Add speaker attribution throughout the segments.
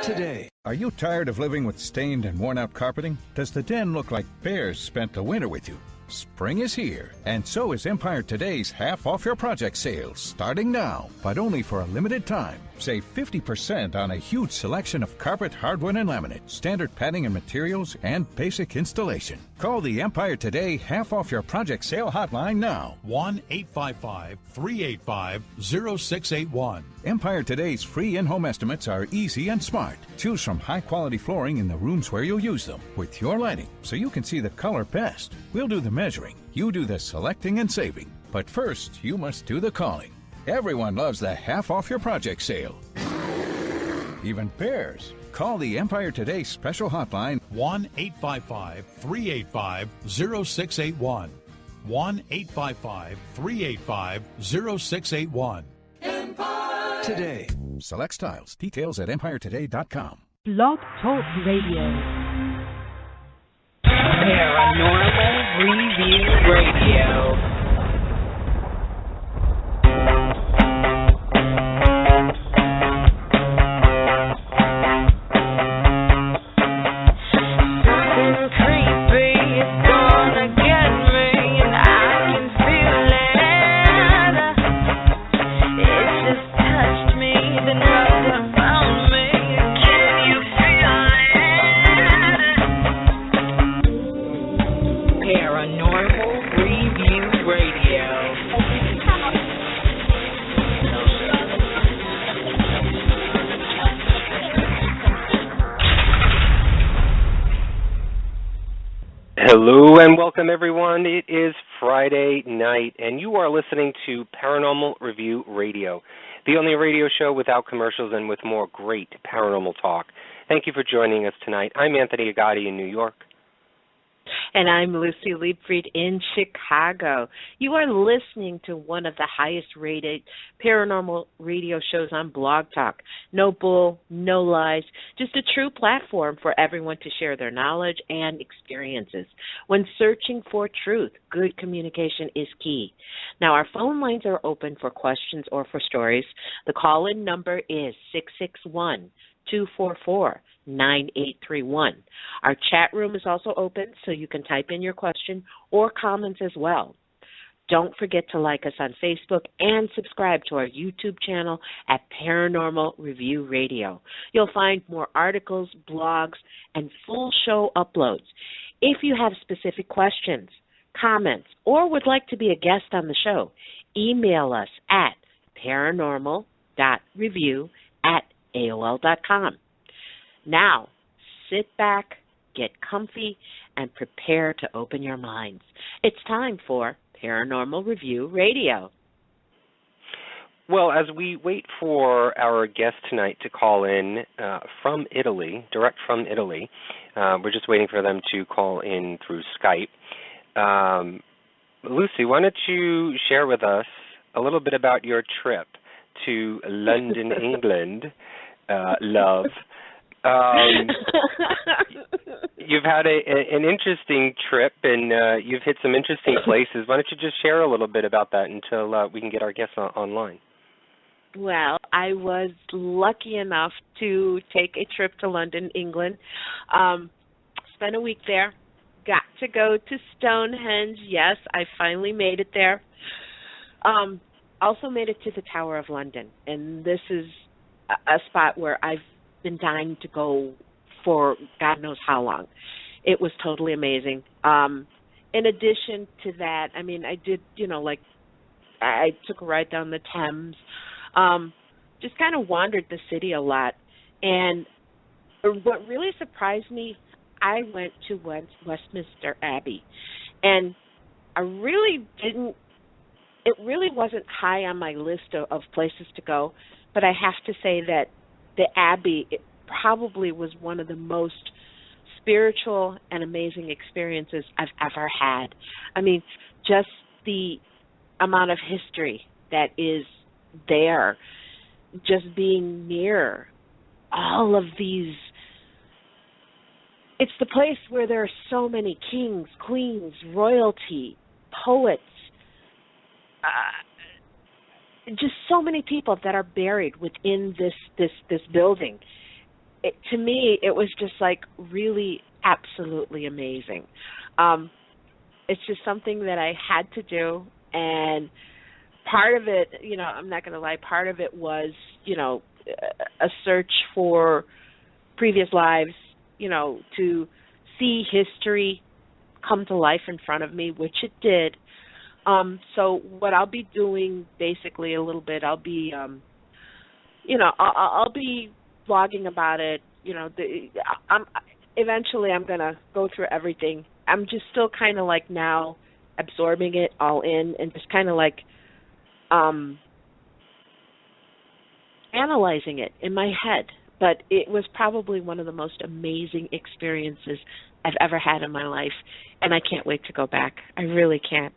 Speaker 1: Today, are you tired of living with stained and worn-out carpeting? Does the den look like bears spent the winter with you? Spring is here, and so is Empire Today's half off your project sale, starting now, but only for a limited time. Save 50% on a huge selection of carpet, hardwood, and laminate, standard padding and materials, and basic installation. Call the Empire Today half off your project sale hotline now.
Speaker 2: 1-855-385-0681.
Speaker 1: Empire Today's free in-home estimates are easy and smart. Choose from high-quality flooring in the rooms where you'll use them, with your lighting, so you can see the color best. We'll do the measuring, you do the selecting and saving. But first, you must do the calling. Everyone loves the half off your project sale. Even bears. Call the Empire Today special hotline
Speaker 2: 1-855-385-0681. 1-855-385-0681.
Speaker 1: Empire Today. Select styles. Details at EmpireToday.com.
Speaker 3: Blog Talk Radio.
Speaker 4: Paranormal Review Radio.
Speaker 5: Hello and welcome, everyone. It is Friday night, and you are listening to Paranormal Review Radio, the only radio show without commercials and with more great paranormal talk. Thank you for joining us tonight. I'm Anthony Agati in New York.
Speaker 6: And I'm Lucy Liebfried in Chicago. You are listening to one of the highest-rated paranormal radio shows on Blog Talk. No bull, no lies, just a true platform for everyone to share their knowledge and experiences. When searching for truth, good communication is key. Now, our phone lines are open for questions or for stories. The call-in number is 661-244-9831. Our chat room is also open, so you can type in your question or comments as well. Don't forget to like us on Facebook and subscribe to our YouTube channel at Paranormal Review Radio. You'll find more articles, blogs, and full show uploads. If you have specific questions, comments, or would like to be a guest on the show, email us at paranormal.review@AOL.com. Now, sit back, get comfy, and prepare to open your minds. It's time for Paranormal Review Radio.
Speaker 5: Well, as we wait for our guest tonight to call in from Italy, direct from Italy, we're just waiting for them to call in through Skype. Lucy, why don't you share with us a little bit about your trip to London, England, love. You've had an interesting trip, and you've hit some interesting places. Why don't you just share a little bit about that until we can get our guests online?
Speaker 6: Well, I was lucky enough to take a trip to London, England. Spent a week there. Got to go to Stonehenge. Yes, I finally made it there. Also made it to the Tower of London, and this is a spot where I've been dying to go for God knows how long. It was totally amazing. In addition to that, I mean, I did, I took a ride down the Thames, just kind of wandered the city a lot. And what really surprised me, I went to Westminster Abbey. And I really didn't, it really wasn't high on my list of places to go, but I have to say that the Abbey, it probably was one of the most spiritual and amazing experiences I've ever had. I mean, just the amount of history that is there, just being near all of these. It's the place where there are so many kings, queens, royalty, poets, just so many people that are buried within this building. to me, it was just like really absolutely amazing. It's just something that I had to do, and part of it, I'm not going to lie, part of it was, a search for previous lives, to see history come to life in front of me, which it did. So what I'll be doing basically a little bit, I'll be, I'll be blogging about it. Eventually I'm going to go through everything. I'm just still kind of like now absorbing it all in and just kind of like analyzing it in my head. But it was probably one of the most amazing experiences I've ever had in my life, and I can't wait to go back. I really can't.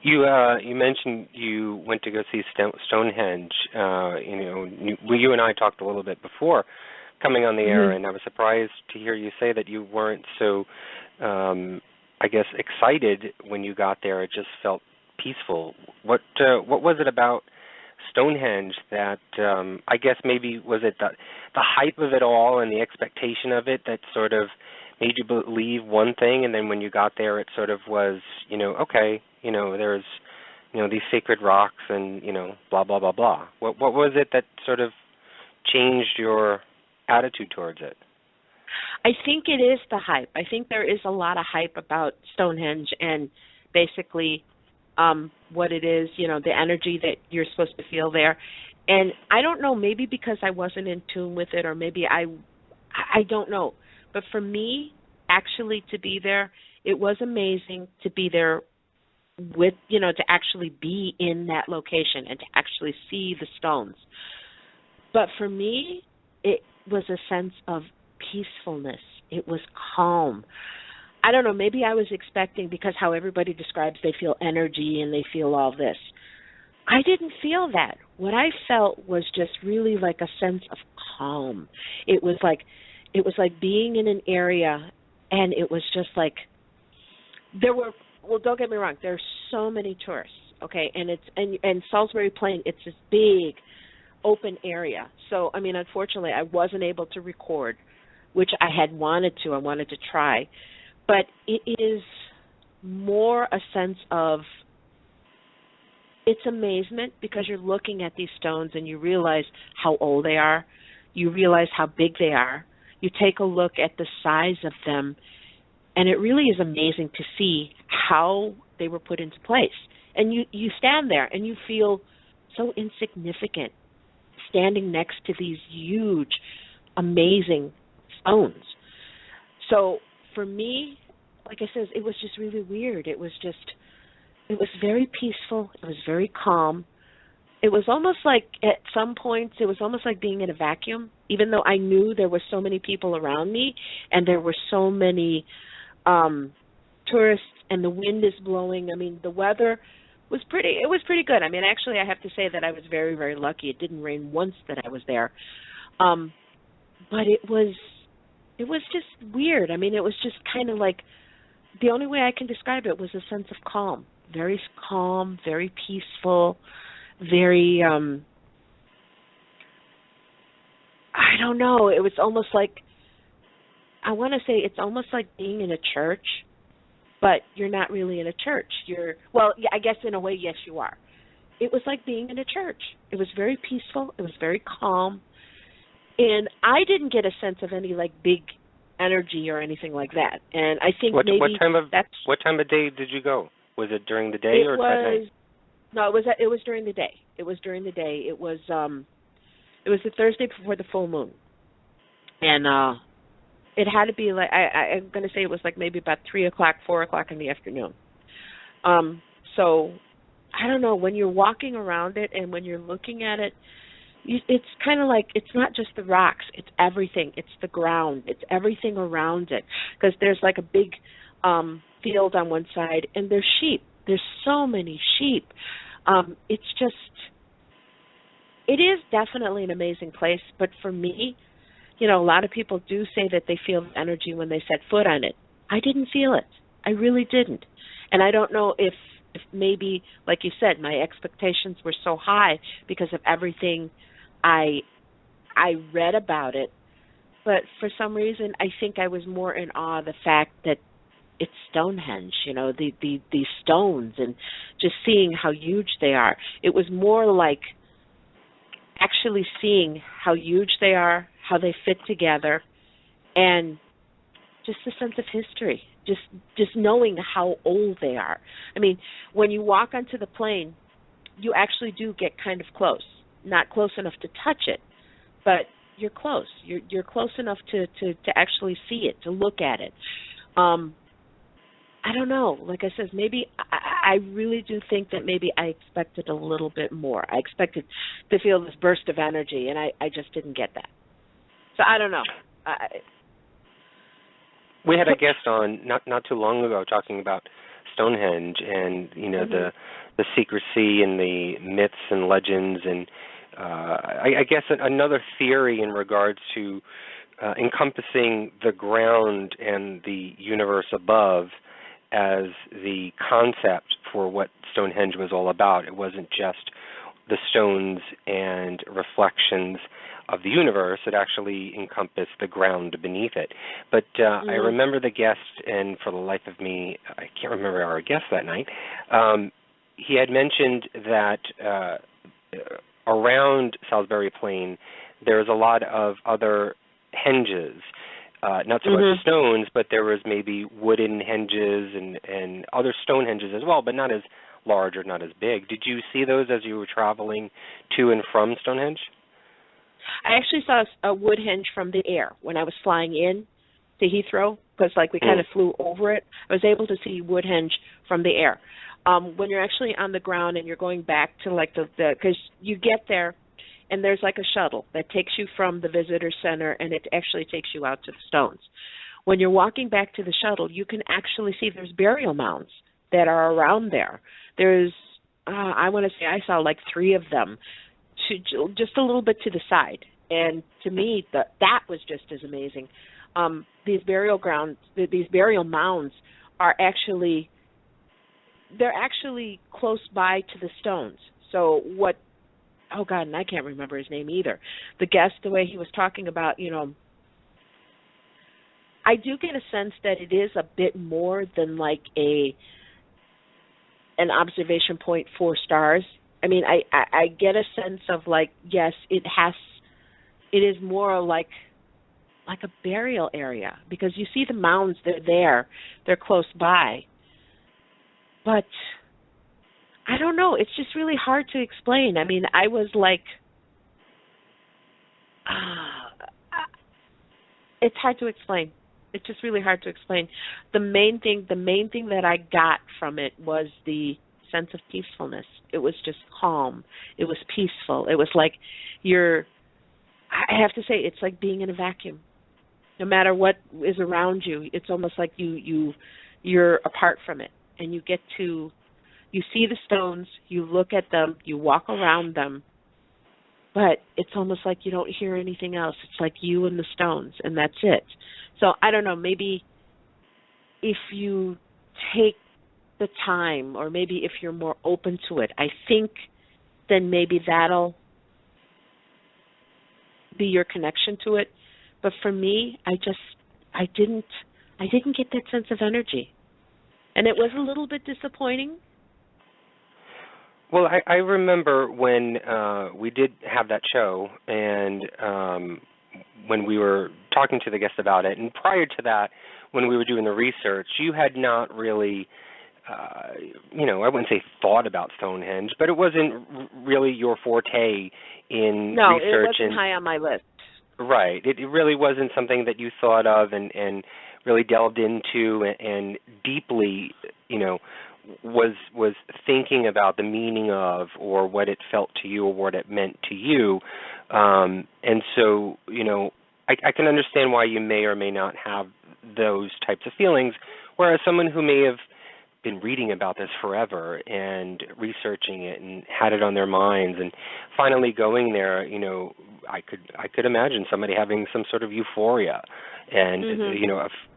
Speaker 5: You mentioned you went to go see Stonehenge. You and I talked a little bit before coming on the air, and I was surprised to hear you say that you weren't so, I guess, excited when you got there. It just felt peaceful. What was it about Stonehenge that I guess maybe was it the hype of it all and the expectation of it that sort of made you believe one thing, and then when you got there it sort of was, okay, there's these sacred rocks and blah blah blah blah. What was it that sort of changed your attitude towards it?
Speaker 6: I think it is the hype. I think there is a lot of hype about Stonehenge and basically what it is, the energy that you're supposed to feel there. And I don't know, maybe because I wasn't in tune with it, or maybe I don't know. But for me, actually to be there, it was amazing to be there with, to actually be in that location and to actually see the stones. But for me, it was a sense of peacefulness. It was calm. I don't know, maybe I was expecting, because how everybody describes they feel energy and they feel all this. I didn't feel that. What I felt was just really like a sense of calm. It was like being in an area, and it was just like don't get me wrong, there's so many tourists, okay, and and Salisbury Plain, it's this big open area. So I mean, unfortunately I wasn't able to record, which I had wanted to. I wanted to try. But it is more a sense of, it's amazement, because you're looking at these stones and you realize how old they are. You realize how big they are. You take a look at the size of them, and it really is amazing to see how they were put into place. And you stand there and you feel so insignificant standing next to these huge, amazing stones. So for me, like I said, it was just really weird. It was very peaceful. It was very calm. It was almost like, at some points, it was almost like being in a vacuum, even though I knew there were so many people around me and there were so many tourists and the wind is blowing. I mean, the weather was pretty good. I mean, actually, I have to say that I was very, very lucky. It didn't rain once that I was there. But it was just weird. I mean, it was just kind of like, the only way I can describe it was a sense of calm. Very calm, very peaceful, very, I don't know, it was almost like, I want to say it's almost like being in a church, but you're not really in a church. Well, yeah, I guess in a way, yes, you are. It was like being in a church. It was very peaceful. It was very calm. And I didn't get a sense of any, like, big energy or anything like that. And I think what time of day did you go? Was it during the day or at night? No, it was during the day. It was during the day. It was the Thursday before the full moon. And it had to be like, I'm going to say it was like maybe about 3 o'clock, 4 o'clock in the afternoon. So I don't know, when you're walking around it and when you're looking at it, it's kind of like, it's not just the rocks, it's everything. It's the ground. It's everything around it. Because there's like a big field on one side, and there's sheep. There's so many sheep. It's just, it is definitely an amazing place. But for me, a lot of people do say that they feel the energy when they set foot on it. I didn't feel it. I really didn't. And I don't know if maybe, like you said, my expectations were so high because of everything I I read about it, but for some reason I think I was more in awe of the fact that it's Stonehenge, these stones, and just seeing how huge they are. It was more like actually seeing how huge they are, how they fit together, and just a sense of history, just knowing how old they are. I mean, when you walk onto the plane, you actually do get kind of close. Not close enough to touch it, but you're close. You're close enough to actually see it, to look at it. I don't know. Like I said, maybe I really do think that maybe I expected a little bit more. I expected to feel this burst of energy, and I just didn't get that. So I don't know.
Speaker 5: We had a guest on not too long ago talking about Stonehenge and the secrecy and the myths and legends, and I guess another theory in regards to encompassing the ground and the universe above as the concept for what Stonehenge was all about. It wasn't just the stones and reflections of the universe. It actually encompassed the ground beneath it. But I remember the guest, and for the life of me, I can't remember our guest that night. He had mentioned that around Salisbury Plain, there's a lot of other henges, not so much stones, but there was maybe wooden henges and other stone henges as well, but not as large or not as big. Did you see those as you were traveling to and from Stonehenge?
Speaker 6: I actually saw a wood henge from the air when I was flying in to Heathrow, because we kind of flew over it. I was able to see wood henge from the air. When you're actually on the ground and you're going back to because you get there and there's a shuttle that takes you from the visitor center, and it actually takes you out to the stones. When you're walking back to the shuttle, you can actually see there's burial mounds that are around there. There's, I want to say I saw 3 of them, just a little bit to the side. And to me, that was just as amazing. These burial grounds, these burial mounds are actually close by to the stones. So oh God, and I can't remember his name either. The guest, the way he was talking about, I do get a sense that it is a bit more than an observation point for stars. I mean, I get a sense of yes, it is more like a burial area, because you see the mounds, they're close by. But I don't know, it's just really hard to explain. I mean, I was it's hard to explain. It's just really hard to explain. The main thing that I got from it was the sense of peacefulness. It was just calm. It was peaceful. It was I have to say, it's like being in a vacuum. No matter what is around you, it's almost like you're apart from it, and you see the stones, you look at them, you walk around them, but it's almost like you don't hear anything else. It's like you and the stones, and that's it. So I don't know, maybe if you take the time, or maybe if you're more open to it, I think then maybe that'll be your connection to it. But for me, I didn't get that sense of energy, and it was a little bit disappointing.
Speaker 5: Well, I remember when we did have that show, and when we were talking to the guest about it, and prior to that, when we were doing the research, you had not really, I wouldn't say thought about Stonehenge, but it wasn't really your forte in research.
Speaker 6: No, it wasn't high on my list.
Speaker 5: Right. It really wasn't something that you thought of and really delved into and deeply, was thinking about the meaning of, or what it felt to you, or what it meant to you. And so, I can understand why you may or may not have those types of feelings, whereas someone who may have been reading about this forever and researching it and had it on their minds and finally going there, I could imagine somebody having some sort of euphoria and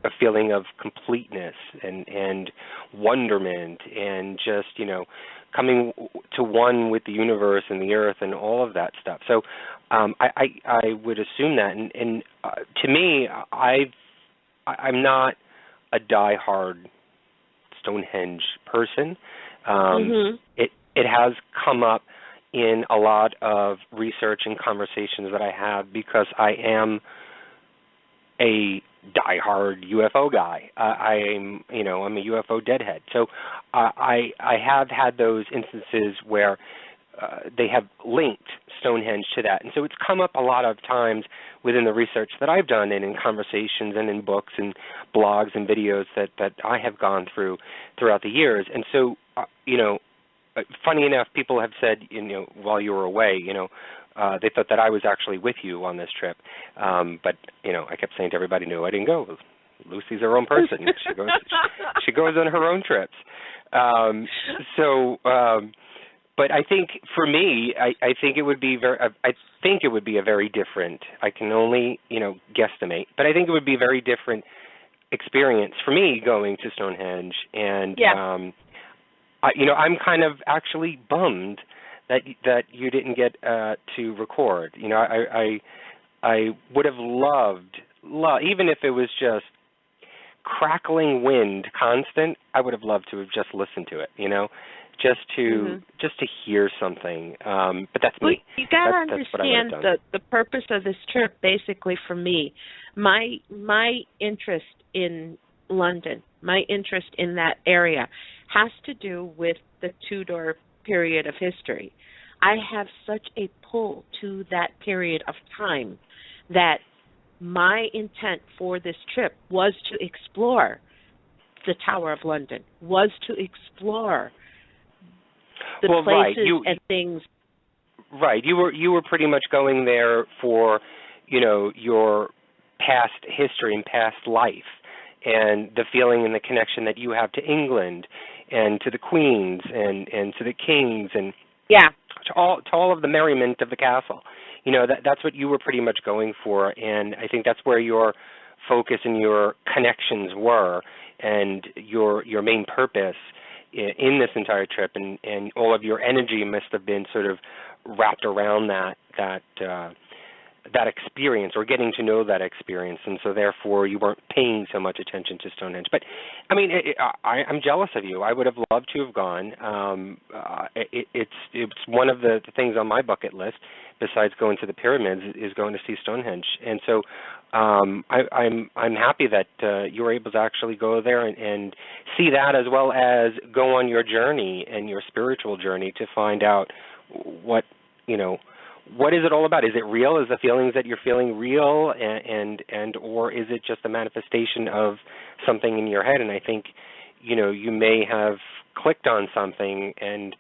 Speaker 5: a feeling of completeness and wonderment, and just coming to one with the universe and the earth and all of that stuff. So I would assume that. And to me, I'm not a diehard Stonehenge person. It has come up in a lot of research and conversations that I have because I am a diehard UFO guy. I'm a UFO deadhead. So I have had those instances where they have linked Stonehenge to that. And so it's come up a lot of times within the research that I've done and in conversations and in books and blogs and videos that I have gone through throughout the years. And so, funny enough, people have said, while you were away, they thought that I was actually with you on this trip. But, I kept saying to everybody, no, I didn't go. Lucy's her own person. She goes on her own trips. But I think for me, I think it would be a very different. I can only guesstimate, but I think it would be a very different experience for me going to Stonehenge. And I'm kind of actually bummed that you didn't get to record. I would have loved, even if it was just crackling wind constant. I would have loved to have just listened to it. Just to hear something, but that's me.
Speaker 6: You got to understand the purpose of this trip. Basically, for me, my interest in London, my interest in that area, has to do with the Tudor period of history. I have such a pull to that period of time that my intent for this trip was to explore the Tower of London, was to explore the places and things.
Speaker 5: Right. You were pretty much going there for, your past history and past life and the feeling and the connection that you have to England and to the queens and to the kings and to all of the merriment of the castle. That's what you were pretty much going for, and I think that's where your focus and your connections were and your main purpose in this entire trip, and all of your energy must have been sort of wrapped around that experience or getting to know that experience, and so therefore you weren't paying so much attention to Stonehenge. But I mean, I'm jealous of you. I would have loved to have gone. It's one of the things on my bucket list besides going to the pyramids is going to see Stonehenge, and so I'm happy that you were able to actually go there and see that, as well as go on your journey and your spiritual journey to find out what is it all about? Is it real? Is the feelings that you're feeling real, and or is it just a manifestation of something in your head? And I think you may have clicked on something and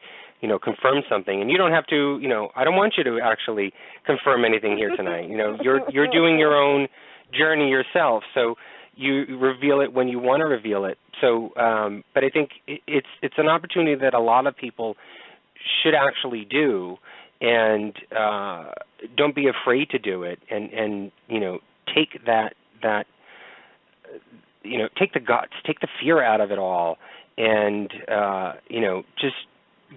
Speaker 5: confirmed something, and you don't have to. I don't want you to actually confirm anything here tonight. You're doing your own journey yourself, so you reveal it when you want to reveal it. So, but I think it's an opportunity that a lot of people should actually do, and don't be afraid to do it, and take that take the guts, take the fear out of it all, and just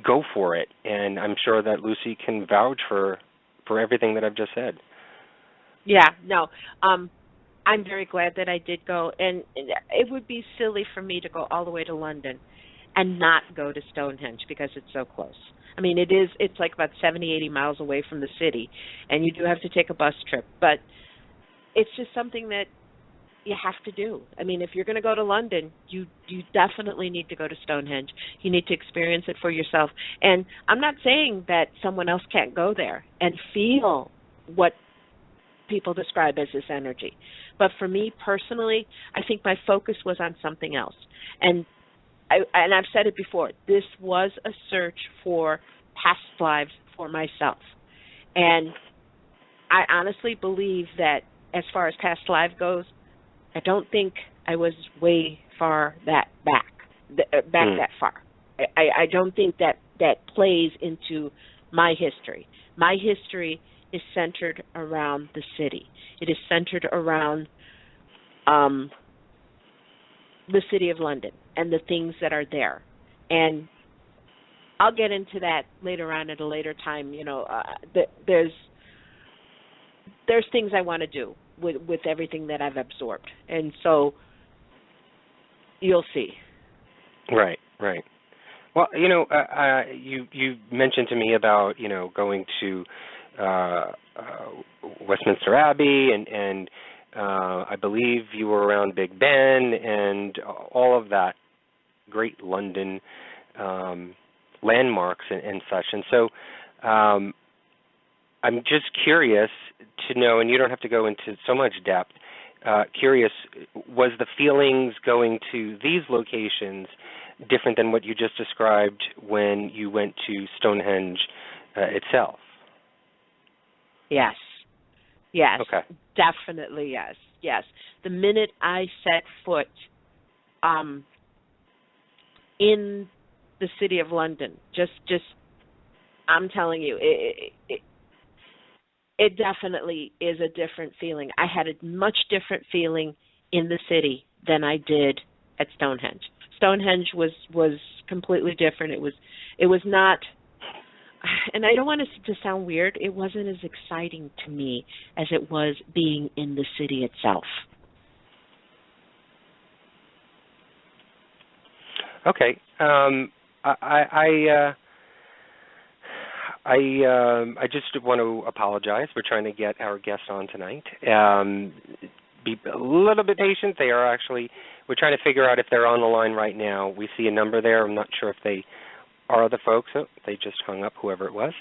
Speaker 5: go for it. And I'm sure that Lucy can vouch for everything that I've just said.
Speaker 6: Yeah, no, I'm very glad that I did go, and it would be silly for me to go all the way to London and not go to Stonehenge because it's so close. I mean, it's like about 70, 80 miles away from the city, and you do have to take a bus trip, but it's just something that you have to do. I mean, if you're going to go to London, you definitely need to go to Stonehenge. You need to experience it for yourself. And I'm not saying that someone else can't go there and feel what people describe as this energy. But for me personally, I think my focus was on something else. And I've said it before, this was a search for past lives for myself. And I honestly believe that as far as past life goes, I don't think I was way far that far. I don't think that plays into my history. My history is centered around the city. It is centered around the city of London and the things that are there. And I'll get into that later on at a later time. There's things I want to do with everything that I've absorbed, and so you'll see. Right.
Speaker 5: Well, you mentioned to me about going to Westminster Abbey, and I believe you were around Big Ben and all of that great London landmarks and such. And so I'm just curious to know, and you don't have to go into so much depth, curious, was the feelings going to these locations different than what you just described when you went to Stonehenge itself?
Speaker 6: Yes.
Speaker 5: Okay.
Speaker 6: Definitely yes. The minute I set foot in the city of London, just I'm telling you, it definitely is a different feeling. I had a much different feeling in the city than I did at Stonehenge. Stonehenge was completely different. It was not, and I don't want it to sound weird, it wasn't as exciting to me as it was being in the city itself.
Speaker 5: Okay. I just want to apologize. We're trying to get our guests on tonight. Be a little bit patient. We're trying to figure out if they're on the line right now. We see a number there. I'm not sure if they are the folks. Oh, they just hung up, whoever it was.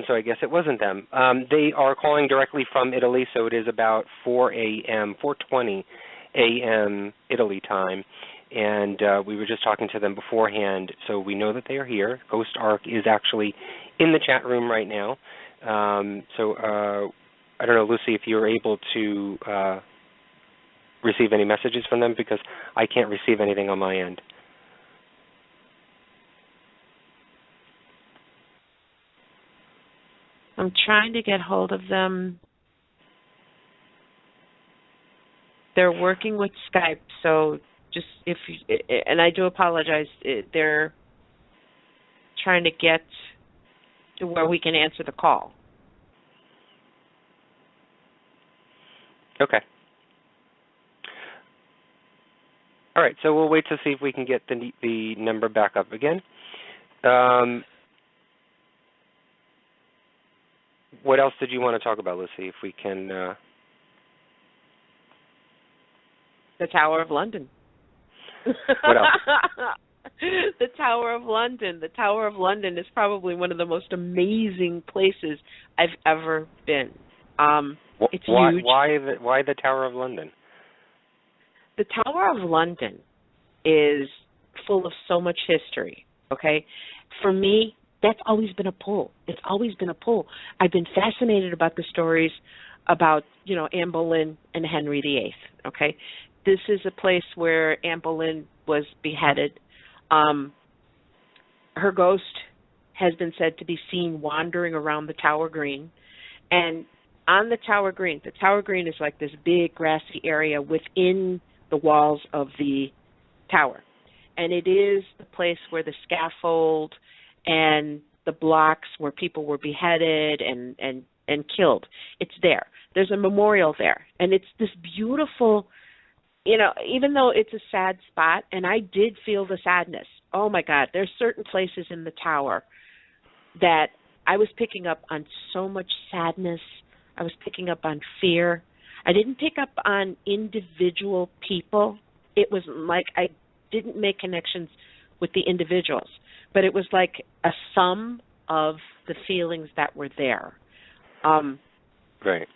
Speaker 5: So I guess it wasn't them. They are calling directly from Italy, so it is about 4:20 a.m. Italy time. And we were just talking to them beforehand, so we know that they are here. Ghost Ark is actually in the chat room right now. So I don't know, Lucy, if you're able to receive any messages from them, because I can't receive anything on my end.
Speaker 6: I'm trying to get hold of them. They're working with Skype, so just and I do apologize, they're trying to get to where we can answer the call.
Speaker 5: Okay. All right, so we'll wait to see if we can get the number back up again. What else did you want to talk about, Lucy, if we can...
Speaker 6: The Tower of London.
Speaker 5: What else?
Speaker 6: The Tower of London. The Tower of London is probably one of the most amazing places I've ever been. It's huge.
Speaker 5: Why the Tower of London?
Speaker 6: The Tower of London is full of so much history, okay? For me, that's always been a pull. It's always been a pull. I've been fascinated about the stories about, Anne Boleyn and Henry VIII, okay? This is a place where Anne Boleyn was beheaded. Her ghost has been said to be seen wandering around the Tower Green. And on the Tower Green is like this big grassy area within the walls of the tower. And it is the place where the scaffold and the blocks where people were beheaded and killed. It's there. There's a memorial there. And it's this beautiful, even though it's a sad spot, and I did feel the sadness. Oh, my God, there's certain places in the tower that I was picking up on so much sadness. I was picking up on fear. I didn't pick up on individual people. It was like I didn't make connections with the individuals, but it was like a sum of the feelings that were there.
Speaker 5: Right.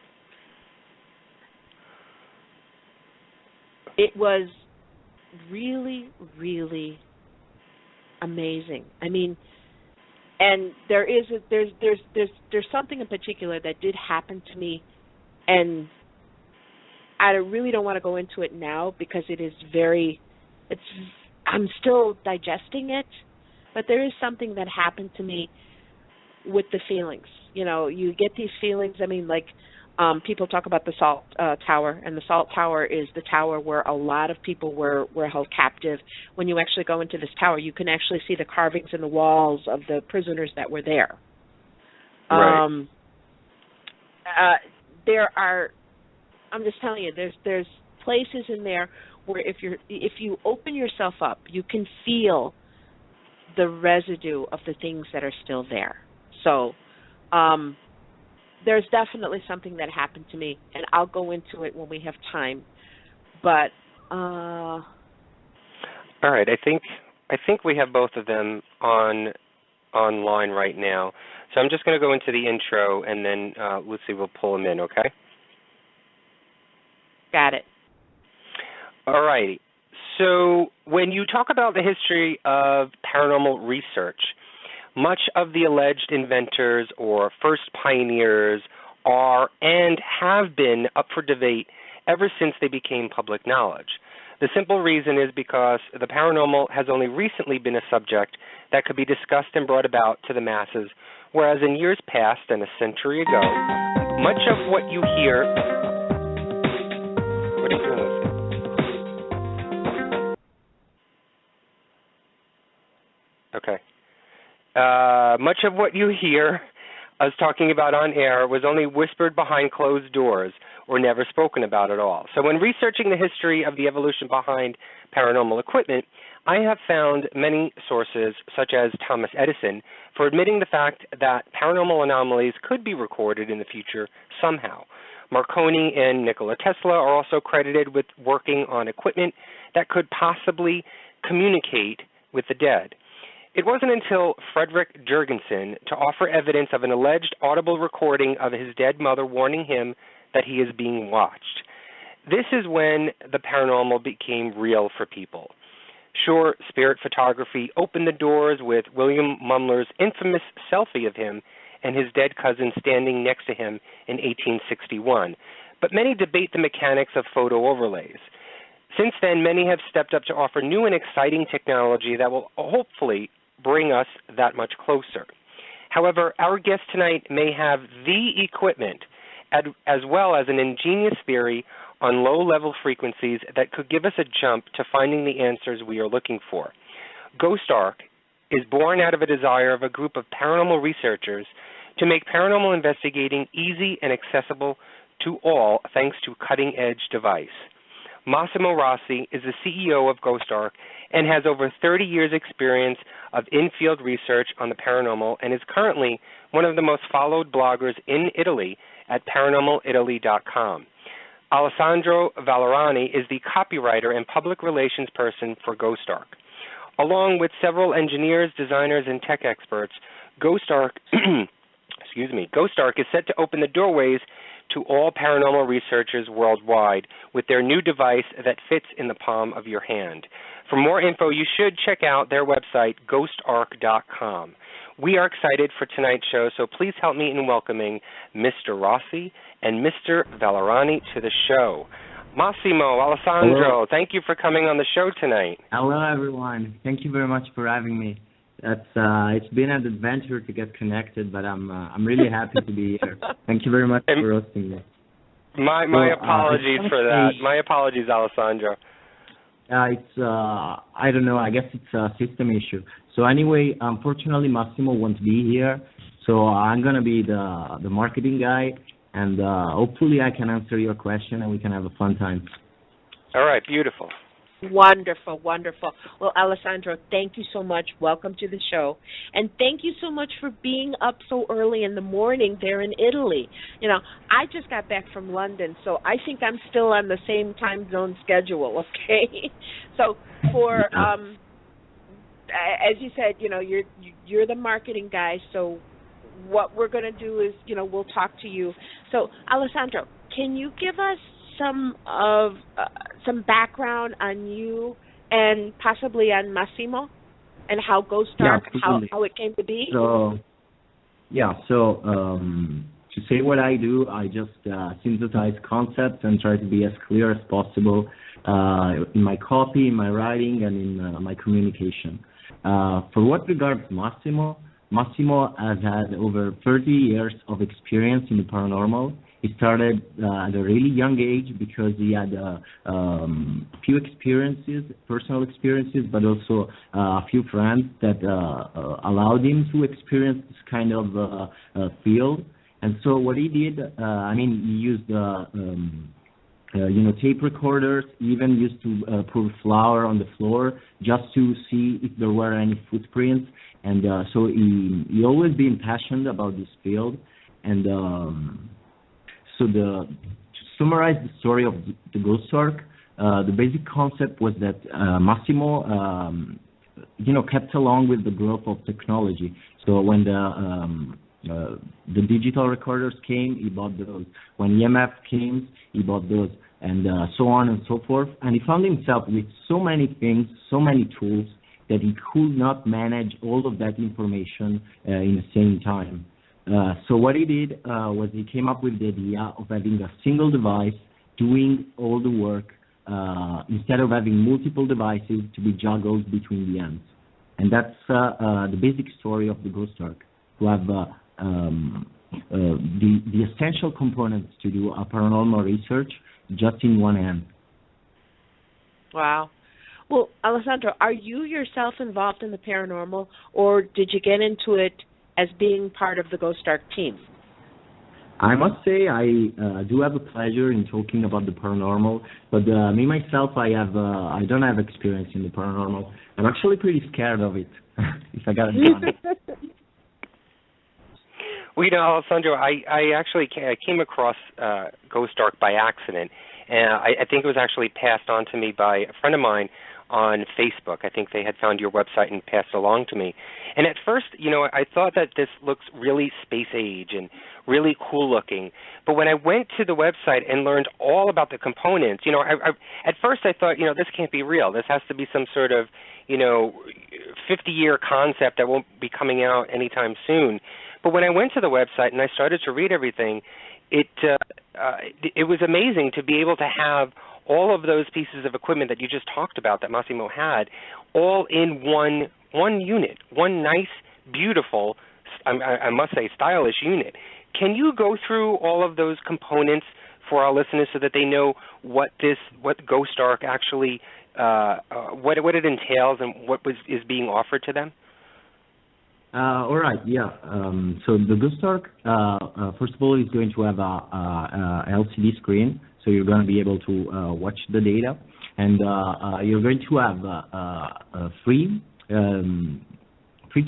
Speaker 6: It was really, really amazing. I mean, and there's something in particular that did happen to me, and I really don't want to go into it now because I'm still digesting it, but there is something that happened to me with the feelings. You get these feelings. I mean, like people talk about the Salt Tower, and the Salt Tower is the tower where a lot of people were held captive. When you actually go into this tower, you can actually see the carvings in the walls of the prisoners that were there.
Speaker 5: Right.
Speaker 6: There are, I'm just telling you, there's places in there where if you open yourself up, you can feel the residue of the things that are still there. So there's definitely something that happened to me, and I'll go into it when we have time. But
Speaker 5: all right, I think we have both of them online right now. So I'm just going to go into the intro, and then Lucy will pull them in, okay?
Speaker 6: Got it.
Speaker 5: All righty. So when you talk about the history of paranormal research, much of the alleged inventors or first pioneers are and have been up for debate ever since they became public knowledge. The simple reason is because the paranormal has only recently been a subject that could be discussed and brought about to the masses, whereas in years past and a century ago, much of what you hear... What are you doing, Lucy? Okay. Much of what you hear us talking about on air was only whispered behind closed doors or never spoken about at all. So when researching the history of the evolution behind paranormal equipment, I have found many sources, such as Thomas Edison, for admitting the fact that paranormal anomalies could be recorded in the future somehow. Marconi and Nikola Tesla are also credited with working on equipment that could possibly communicate with the dead. It wasn't until Frederick Jurgensen to offer evidence of an alleged audible recording of his dead mother warning him that he is being watched. This is when the paranormal became real for people. Sure, spirit photography opened the doors with William Mumler's infamous selfie of him and his dead cousin standing next to him in 1861, but many debate the mechanics of photo overlays. Since then, many have stepped up to offer new and exciting technology that will hopefully bring us that much closer. However, our guest tonight may have the equipment as well as an ingenious theory on low-level frequencies that could give us a jump to finding the answers we are looking for. Ghost Ark is born out of a desire of a group of paranormal researchers to make paranormal investigating easy and accessible to all thanks to a cutting-edge device. Massimo Rossi is the CEO of Ghost Ark and has over 30 years' experience of in-field research on the paranormal and is currently one of the most followed bloggers in Italy at paranormalitaly.com. Alessandro Valerani is the copywriter and public relations person for Ghost Ark. Along with several engineers, designers, and tech experts, Ghost Ark is set to open the doorways to all paranormal researchers worldwide with their new device that fits in the palm of your hand. For more info, you should check out their website, GhostArk.com. We are excited for tonight's show, so please help me in welcoming Mr. Rossi and Mr. Valerani to the show. Massimo, Alessandro, hello. Thank you for coming on the show tonight.
Speaker 7: Hello, everyone. Thank you very much for having me. It's been an adventure to get connected, but I'm really happy to be here. Thank you very much for hosting me.
Speaker 5: My apologies for that. My apologies, Alessandro.
Speaker 7: I don't know. I guess it's a system issue. So anyway, unfortunately, Massimo won't be here, so I'm gonna be the marketing guy, and hopefully I can answer your question and we can have a fun time.
Speaker 5: All right, beautiful.
Speaker 6: Wonderful, wonderful. Well, Alessandro, thank you so much. Welcome to the show. And thank you so much for being up so early in the morning there in Italy. You know, I just got back from London, so I think I'm still on the same time zone schedule, okay? So for, as you said, you know, you're the marketing guy, so what we're going to do is, you know, we'll talk to you. So, Alessandro, can you give us some background on you and possibly on Massimo and how Ghost Ark, how it came to be?
Speaker 7: So to say what I do, I just synthesize concepts and try to be as clear as possible in my copy, in my writing, and in my communication. For what regards Massimo has had over 30 years of experience in the paranormal. He started at a really young age because he had few experiences, personal experiences, but also a few friends that allowed him to experience this kind of field. And so what he did, he used tape recorders, even used to pour flour on the floor just to see if there were any footprints. And so he always been passionate about this field. And to summarize the story of the Ghost Ark, the basic concept was that Massimo, kept along with the growth of technology. So when the digital recorders came, he bought those. When EMF came, he bought those, and so on and so forth. And he found himself with so many things, so many tools, that he could not manage all of that information in the same time. So what he did was he came up with the idea of having a single device doing all the work instead of having multiple devices to be juggled between the ends. And that's the basic story of the Ghost Ark, to have the essential components to do a paranormal research just in one hand.
Speaker 6: Wow. Well, Alessandro, are you yourself involved in the paranormal, or did you get into it as being part of the Ghost Ark team?
Speaker 7: I must say I do have a pleasure in talking about the paranormal, but me myself, I don't have experience in the paranormal. I'm actually pretty scared of it, if I got it done.
Speaker 5: Well, Alessandro, I actually came across Ghost Ark by accident, and I think it was actually passed on to me by a friend of mine on Facebook. I think they had found your website and passed it along to me. And at first, I thought that this looks really space age and really cool looking. But when I went to the website and learned all about the components, at first I thought, this can't be real. This has to be some sort of, 50-year concept that won't be coming out anytime soon. But when I went to the website and I started to read everything, it was amazing to be able to have all of those pieces of equipment that you just talked about that Massimo had, all in one unit, one nice, beautiful, I must say, stylish unit. Can you go through all of those components for our listeners so that they know what Ghost Ark actually, what it entails and what is being offered to them?
Speaker 7: All right, yeah. So the Ghost Ark, first of all, is going to have a LCD screen, so you're going to be able to watch the data, and you're going to have free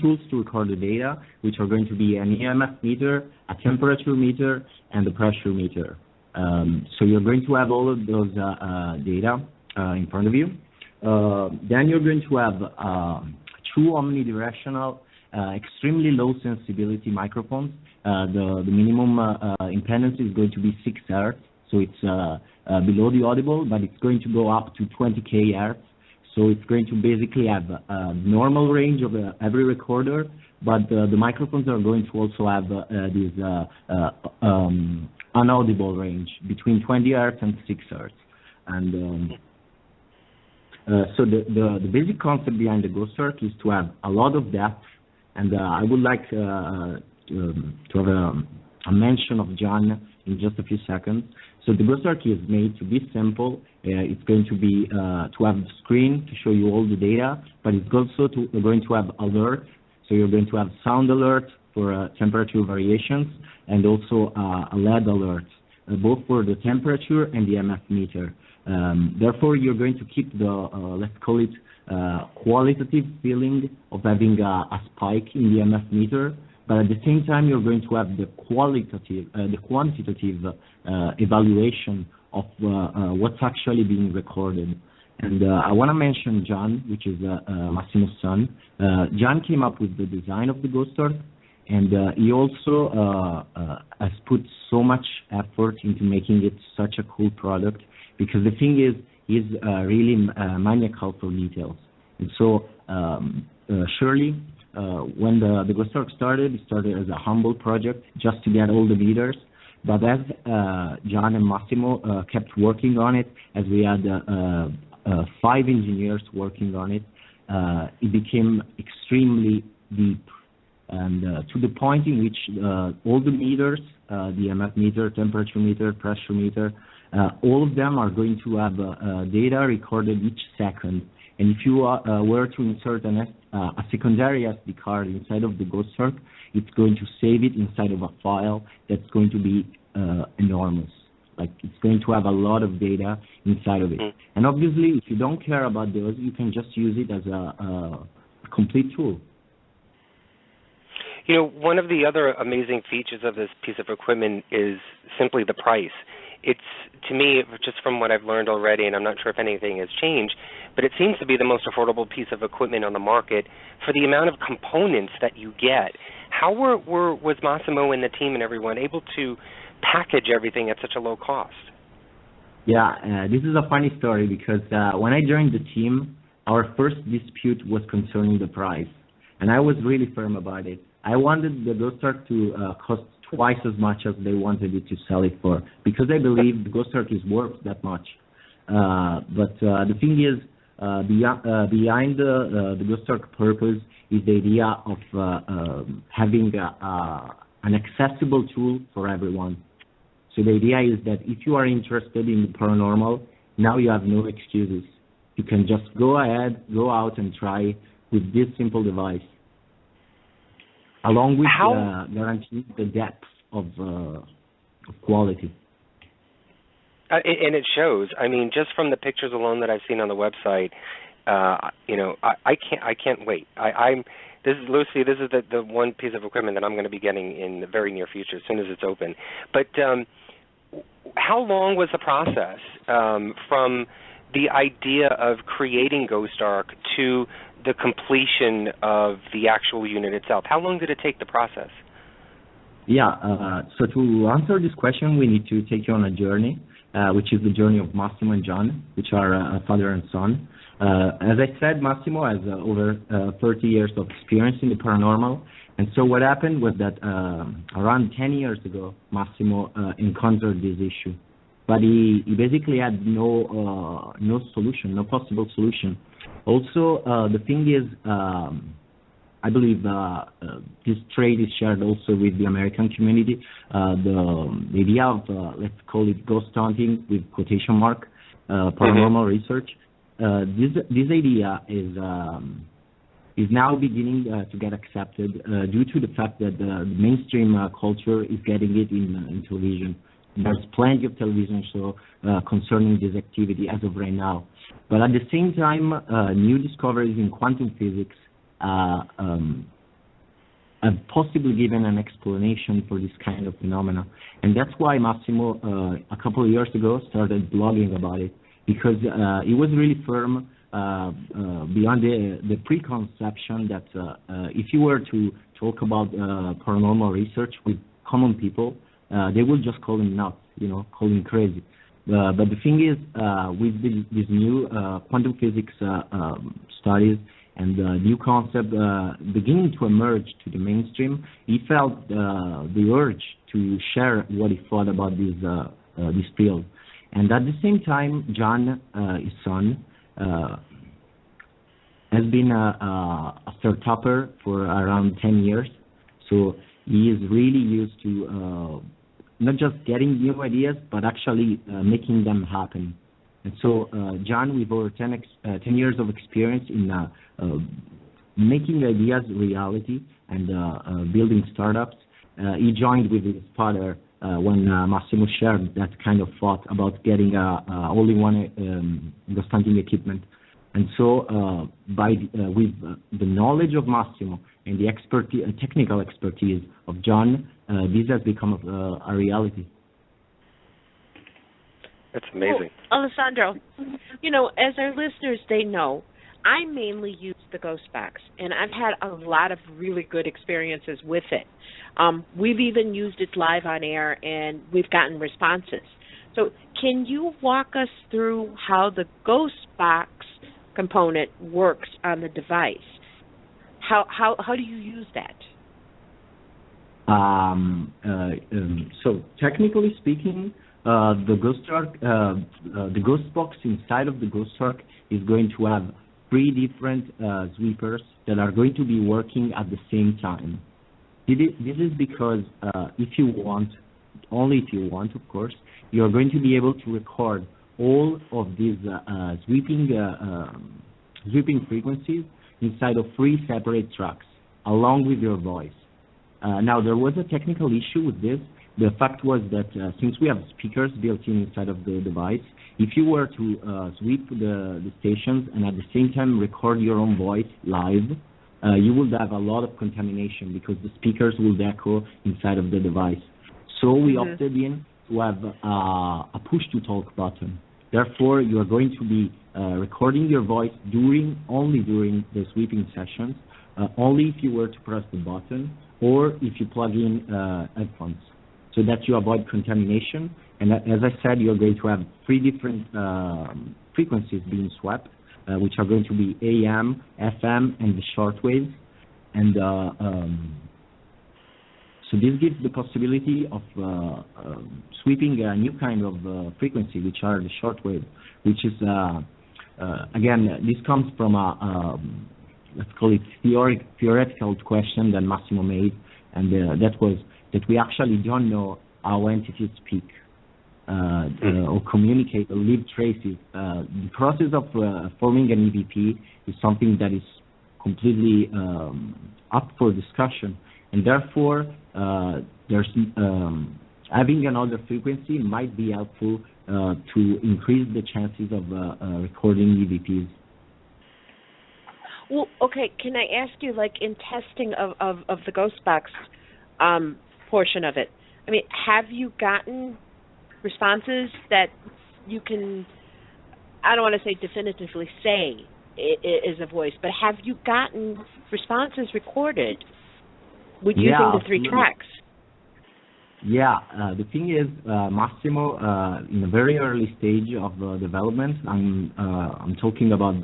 Speaker 7: tools to record the data, which are going to be an EMF meter, a temperature meter, and a pressure meter. So you're going to have all of those data in front of you. Then you're going to have two omnidirectional, extremely low sensibility microphones. The minimum impedance is going to be 6 Hz, so it's below the audible, but it's going to go up to 20 kHz. So it's going to basically have a normal range of every recorder, but the microphones are going to also have this unaudible range between 20 Hz and 6 Hz. And so the basic concept behind the Ghost Ark is to have a lot of depth. And I would like to have a mention of John in just a few seconds. So the Ghost Ark is made to be simple. It's going to be to have the screen to show you all the data, but it's also going to have alerts. So you're going to have sound alert for temperature variations, and also a LED alert, both for the temperature and the EMF meter. Therefore, you're going to keep the, let's call it, qualitative feeling of having a spike in the EMF meter, but at the same time you're going to have the quantitative evaluation of what's actually being recorded. And I want to mention John, which is Massimo's son. John came up with the design of the Ghost Ark, and he also has put so much effort into making it such a cool product, because the thing is, he's really maniacal for details. And so, surely, when the Ghost Ark started, it started as a humble project just to get all the meters. But as John and Massimo kept working on it, as we had 5 engineers working on it, it became extremely deep. and to the point in which all the meters, the EMF meter, temperature meter, pressure meter, all of them are going to have data recorded each second. And if you were to insert a secondary SD card inside of the Ghost Ark, it's going to save it inside of a file that's going to be enormous. Like, it's going to have a lot of data inside of it. And obviously, if you don't care about those, you can just use it as a complete tool.
Speaker 5: You know, one of the other amazing features of this piece of equipment is simply the price. It's, to me, just from what I've learned already, and I'm not sure if anything has changed, but it seems to be the most affordable piece of equipment on the market for the amount of components that you get. How was Massimo and the team and everyone able to package everything at such a low cost?
Speaker 7: Yeah, this is a funny story because when I joined the team, our first dispute was concerning the price, and I was really firm about it. I wanted the Ghost Ark to cost twice as much as they wanted it to sell it for, because I believe the Ghost Ark is worth that much. But the thing is, behind the Ghost Ark purpose is the idea of having an accessible tool for everyone. So the idea is that if you are interested in the paranormal, now you have no excuses. You can just go ahead, go out and try with this simple device, along with guaranteeing the depth of quality.
Speaker 5: And it shows. I mean, just from the pictures alone that I've seen on the website, you know, I can't wait. This is Luci. This is the one piece of equipment that I'm going to be getting in the very near future, as soon as it's open. But how long was the process from the idea of creating Ghost Ark to the completion of the actual unit itself? How long did it take, the process?
Speaker 7: Yeah, so to answer this question, we need to take you on a journey, which is the journey of Massimo and John, which are a father and son. As I said, Massimo has over 30 years of experience in the paranormal. And so what happened was that around 10 years ago, Massimo encountered this issue. But he basically had no solution, no possible solution. Also, the thing is, I believe this trait is shared also with the American community. The idea of, let's call it ghost hunting with quotation mark, paranormal research. This idea is now beginning to get accepted due to the fact that the mainstream culture is getting it in television. There's plenty of television shows concerning this activity as of right now. But at the same time, new discoveries in quantum physics have possibly given an explanation for this kind of phenomena. And that's why Massimo, a couple of years ago, started blogging about it, because he was really firm beyond the preconception that if you were to talk about paranormal research with common people, they will just call him nuts, call him crazy. But the thing is, with this new quantum physics studies and new concept beginning to emerge to the mainstream, he felt the urge to share what he thought about this field. And at the same time, John, his son, has been a startupper for around 10 years. So he is really used to not just getting new ideas, but actually making them happen. And so John, with over 10 years of experience in making ideas reality and building startups, he joined with his father when Massimo shared that kind of thought about getting all-in-one ghost hunting equipment. And so with the knowledge of Massimo and the technical expertise of John, this has become a reality.
Speaker 5: That's amazing.
Speaker 6: Well, Alessandro, as our listeners, they know, I mainly use the Ghost Box, and I've had a lot of really good experiences with it. We've even used it live on air, and we've gotten responses. So can you walk us through how the Ghost Box component works on the device? How do you use that?
Speaker 7: So technically speaking, the Ghost Ark, the Ghost Box inside of the Ghost Ark is going to have 3 different sweepers that are going to be working at the same time. This is because if you want, only if you want, of course, you're going to be able to record all of these sweeping frequencies inside of 3 separate tracks, along with your voice. Now, there was a technical issue with this. The fact was that since we have speakers built inside of the device, if you were to sweep the stations and at the same time record your own voice live, you would have a lot of contamination because the speakers will echo inside of the device. So we opted in to have a push-to-talk button. Therefore, you are going to be recording your voice only during the sweeping sessions, only if you were to press the button or if you plug in headphones, so that you avoid contamination. And as I said, you're going to have 3 different frequencies being swept, which are going to be AM, FM, and the shortwave. And so this gives the possibility of sweeping a new kind of frequency, which are the shortwave, which is, again, this comes from a, let's call it theoretical question that Massimo made, and that was that we actually don't know how entities speak or communicate or leave traces. The process of forming an EVP is something that is completely up for discussion, and therefore there's having another frequency might be helpful to increase the chances of recording EVPs.
Speaker 6: Well, okay, can I ask you, like in testing of the Ghost Box portion of it, I mean, have you gotten responses that you can, I don't want to say definitively say it is a voice, but have you gotten responses recorded with using the 3 tracks?
Speaker 7: Yeah, the thing is, Massimo, in a very early stage of development, I'm talking about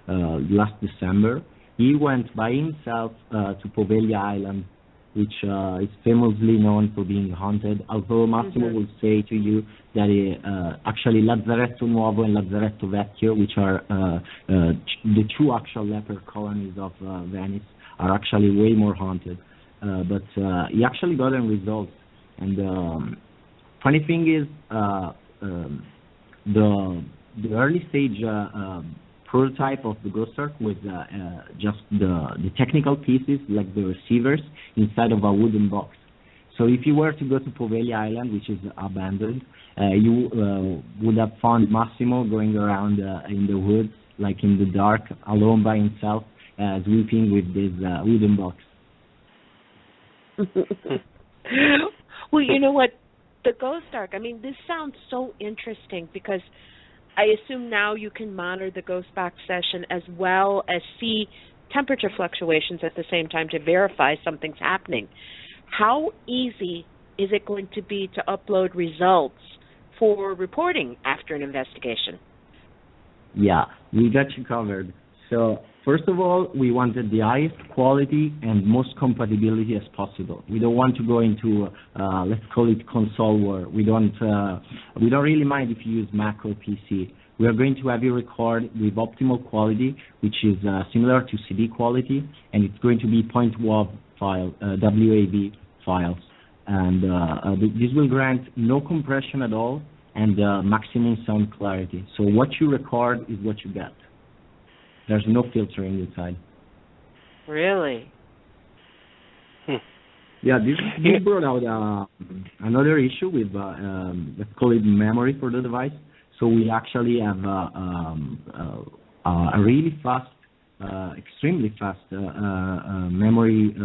Speaker 7: last December, he went by himself to Poveglia Island, which is famously known for being haunted, although Massimo will say to you that actually Lazzaretto Nuovo and Lazzaretto Vecchio, which are the 2 actual leper colonies of Venice, are actually way more haunted. But he actually got them results. And funny thing is, the early stage prototype of the Ghost Ark was just the technical pieces, like the receivers, inside of a wooden box. So if you were to go to Poveglia Island, which is abandoned, you would have found Massimo going around in the woods, like in the dark, alone by himself, sweeping with this wooden box.
Speaker 6: Well, you know what? The Ghost Ark, I mean, this sounds so interesting because I assume now you can monitor the Ghost Box session as well as see temperature fluctuations at the same time to verify something's happening. How easy is it going to be to upload results for reporting after an investigation?
Speaker 7: Yeah, we got you covered. So, first of all, we wanted the highest quality and most compatibility as possible. We don't want to go into, let's call it console war. We don't really mind if you use Mac or PC. We are going to have you record with optimal quality, which is similar to CD quality, and it's going to be .wav file, WAV files. And this will grant no compression at all and maximum sound clarity. So what you record is what you get. There's no filtering inside.
Speaker 6: Really?
Speaker 7: Yeah, this brought out another issue with, let's call it memory for the device. So we actually have a really fast, extremely fast memory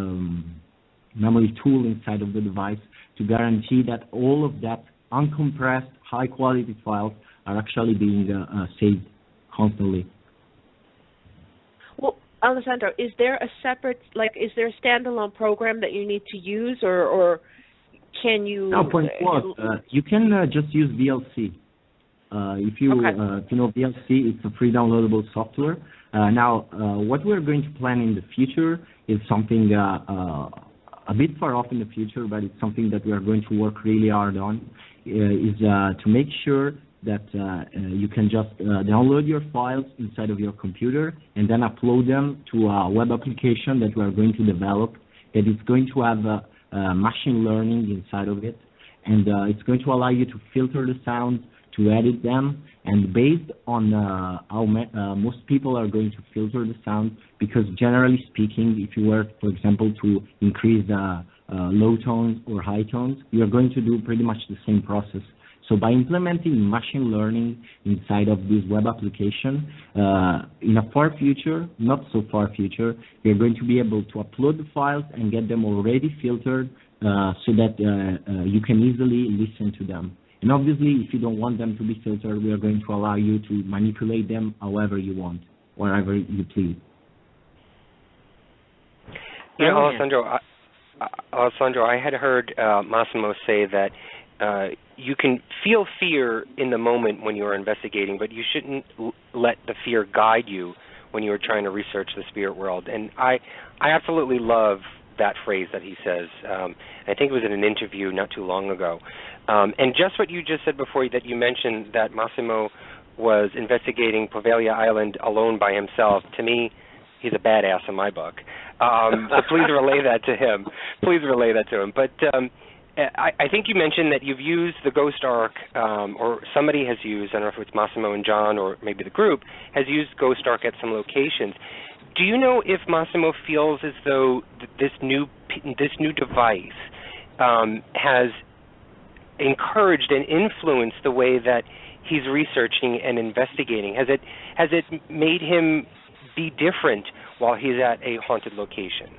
Speaker 7: tool inside of the device to guarantee that all of that uncompressed, high-quality files are actually being saved constantly.
Speaker 6: Well, Alessandro, is there a separate, is there a standalone program that you need to use, or can you?
Speaker 7: No, point was, you can just use VLC. If you know VLC, it's a free downloadable software. Now, what we're going to plan in the future is something a bit far off in the future, but it's something that we are going to work really hard on, is to make sure that you can just download your files inside of your computer and then upload them to a web application that we are going to develop, that it's going to have machine learning inside of it, and it's going to allow you to filter the sounds, to edit them, and based on how most people are going to filter the sound, because generally speaking, if you were, for example, to increase low tones or high tones, you're going to do pretty much the same process. So by implementing machine learning inside of this web application, in a far future, not so far future, you're going to be able to upload the files and get them already filtered so that you can easily listen to them. And obviously, if you don't want them to be filtered, we are going to allow you to manipulate them however you want, wherever you please.
Speaker 5: Yeah, Alessandro, I had heard Massimo say that you can feel fear in the moment when you are investigating, but you shouldn't let the fear guide you when you are trying to research the spirit world. And I absolutely love that phrase that he says. I think it was in an interview not too long ago. And just what you just said before, that you mentioned that Massimo was investigating Poveglia Island alone by himself. To me, he's a badass in my book. So please relay that to him. But I think you mentioned that you've used the Ghost Ark, or somebody has used, I don't know if it's Massimo and John or maybe the group, has used Ghost Ark at some locations. Do you know if Massimo feels as though this new device has encouraged and influenced the way that he's researching and investigating? Has it made him be different while he's at a haunted location?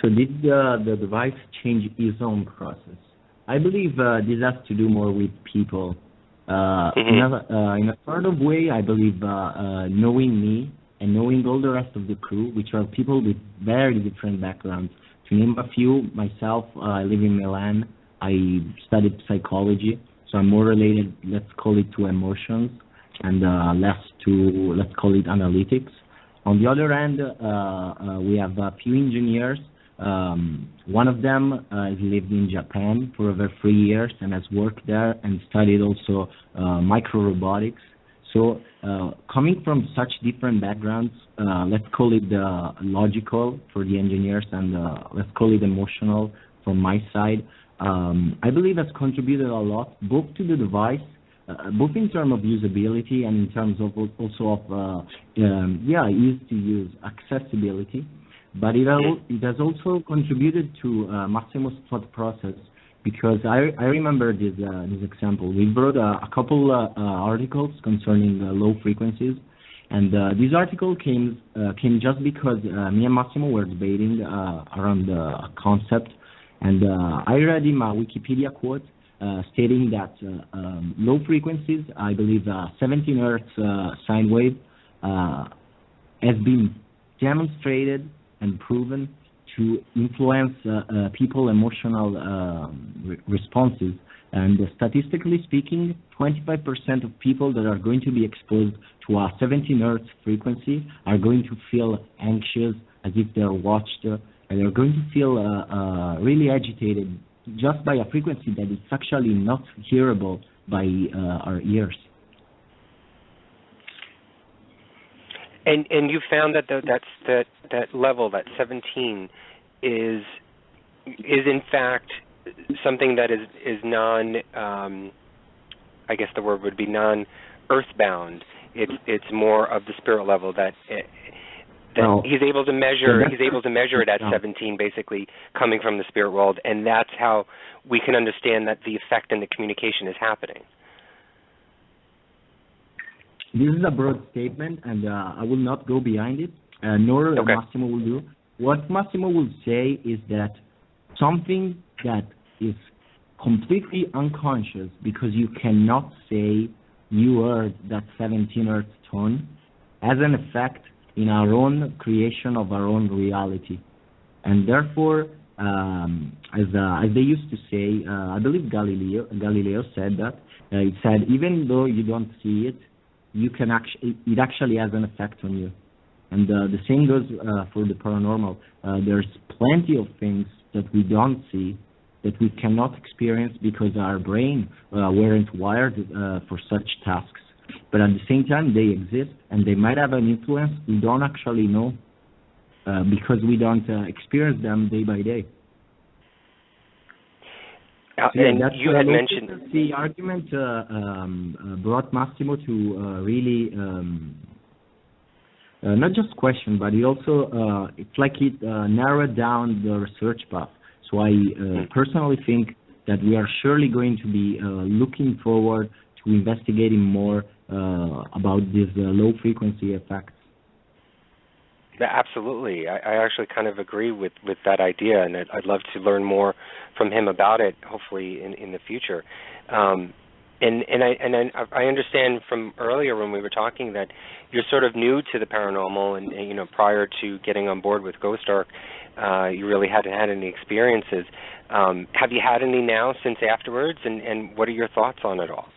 Speaker 7: So did the device change his own process? I believe this has to do more with people. In a sort of way, I believe knowing me and knowing all the rest of the crew, which are people with very different backgrounds. To name a few, myself, I live in Milan. I studied psychology, so I'm more related, let's call it, to emotions, and less to, let's call it, analytics. On the other end, we have a few engineers. One of them has lived in Japan for over 3 years and has worked there and studied also micro-robotics. So coming from such different backgrounds, let's call it logical for the engineers and let's call it emotional from my side, I believe has contributed a lot, both to the device, both in terms of usability and in terms of also of easy to use, accessibility. But it has also contributed to Massimo's thought process, because I remember this example. We brought a couple articles concerning low frequencies, and this article came just because me and Massimo were debating around the concept, and I read him a Wikipedia quote stating that low frequencies, I believe 17 Hertz sine wave, has been demonstrated and proven to influence people's emotional responses. And statistically speaking, 25% of people that are going to be exposed to a 17 Hertz frequency are going to feel anxious, as if they're watched, and they're going to feel really agitated just by a frequency that is actually not hearable by our ears.
Speaker 5: And you found that that level, that 17, is in fact something that is non, I guess the word would be non-earthbound. It's more of the spirit level that he's able to measure. He's able to measure it at 17, basically coming from the spirit world, and that's how we can understand that the effect and the communication is happening.
Speaker 7: This is a broad statement, and I will not go behind it, nor Massimo will do. What Massimo will say is that something that is completely unconscious, because you cannot say you heard that 17 Hertz tone, has an effect in our own creation of our own reality. And therefore, as they used to say, I believe Galileo said that, it said, even though you don't see it, it actually has an effect on you. And the same goes for the paranormal. There's plenty of things that we don't see, that we cannot experience because our brain weren't wired for such tasks. But at the same time, they exist, and they might have an influence we don't actually know. because we don't experience them day by day.
Speaker 5: And you had mentioned
Speaker 7: the argument brought Massimo to really not just question, but it also it's like it narrowed down the research path. So I personally think that we are surely going to be looking forward to investigating more about these low frequency effects.
Speaker 5: Absolutely. I actually kind of agree with that idea, and I'd love to learn more from him about it, hopefully in the future. And I understand from earlier when we were talking that you're sort of new to the paranormal, and prior to getting on board with Ghost Ark, you really hadn't had any experiences. Have you had any now since afterwards, and what are your thoughts on it all?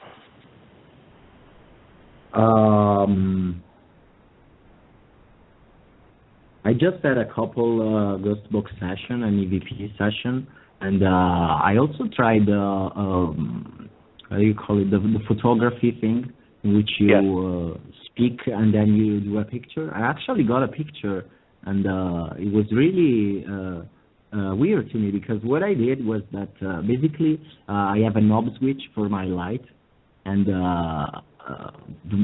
Speaker 7: I just had a couple ghost box session and EVP session, and I also tried how do you call it, the photography thing, in which you speak and then you do a picture. I actually got a picture, and it was really weird to me, because what I did was that basically I have a knob switch for my light, and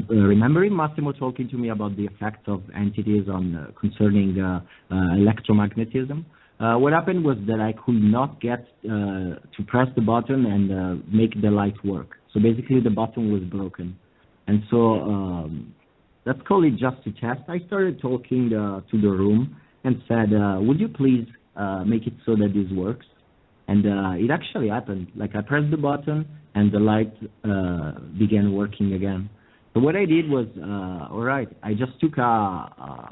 Speaker 7: remembering Massimo talking to me about the effects of entities on concerning electromagnetism, what happened was that I could not get to press the button and make the light work. So basically the button was broken. And so let's call it just to test. I started talking to the room and said, would you please make it so that this works? And it actually happened. Like, I pressed the button and the light began working again. So what I did was, all right, I just took a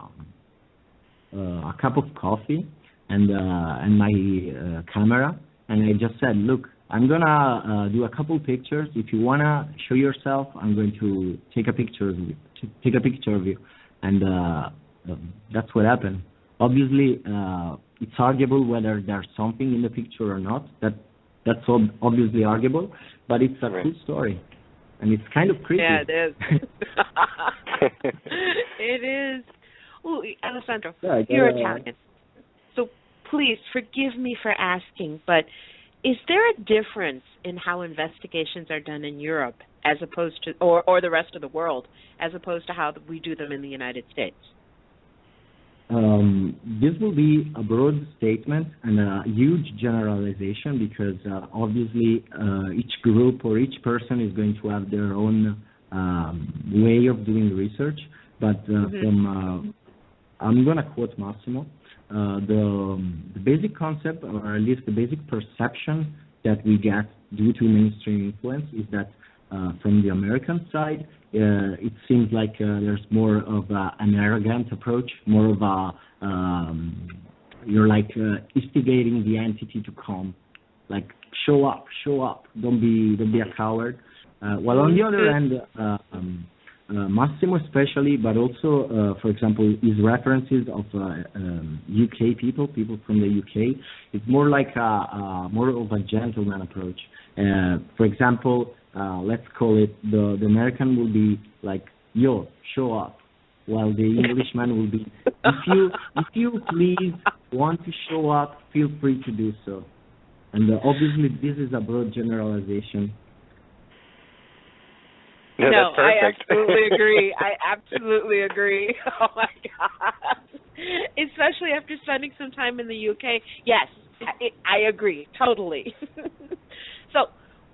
Speaker 7: cup of coffee and my camera, and I just said, look, I'm gonna do a couple pictures. If you wanna show yourself, I'm going to take a picture of you. And that's what happened. Obviously, it's arguable whether there's something in the picture or not. That's obviously arguable, but it's a cool story, and it's kind of creepy.
Speaker 6: Yeah, it is. It is. Ooh, Alessandro, you're Italian, so please forgive me for asking, but is there a difference in how investigations are done in Europe as opposed to, or the rest of the world, as opposed to how we do them in the United States?
Speaker 7: This will be a broad statement and a huge generalization, because obviously each group or each person is going to have their own way of doing research. But I'm going to quote Massimo. The basic concept, or at least the basic perception that we get due to mainstream influence, is that from the American side, it seems like there's more of an arrogant approach, more of a you're like instigating the entity to come, like show up, don't be a coward. While on the other end, Massimo especially, but also, for example, his references of UK people from the UK, it's more like more of a gentleman approach. For example, let's call it the American will be like, yo, show up, while the Englishman will be, if you please want to show up, feel free to do so. And obviously this is a broad generalization.
Speaker 5: No, that's perfect.
Speaker 6: I absolutely agree. Oh my God. Especially after spending some time in the UK. Yes, I agree, totally. So,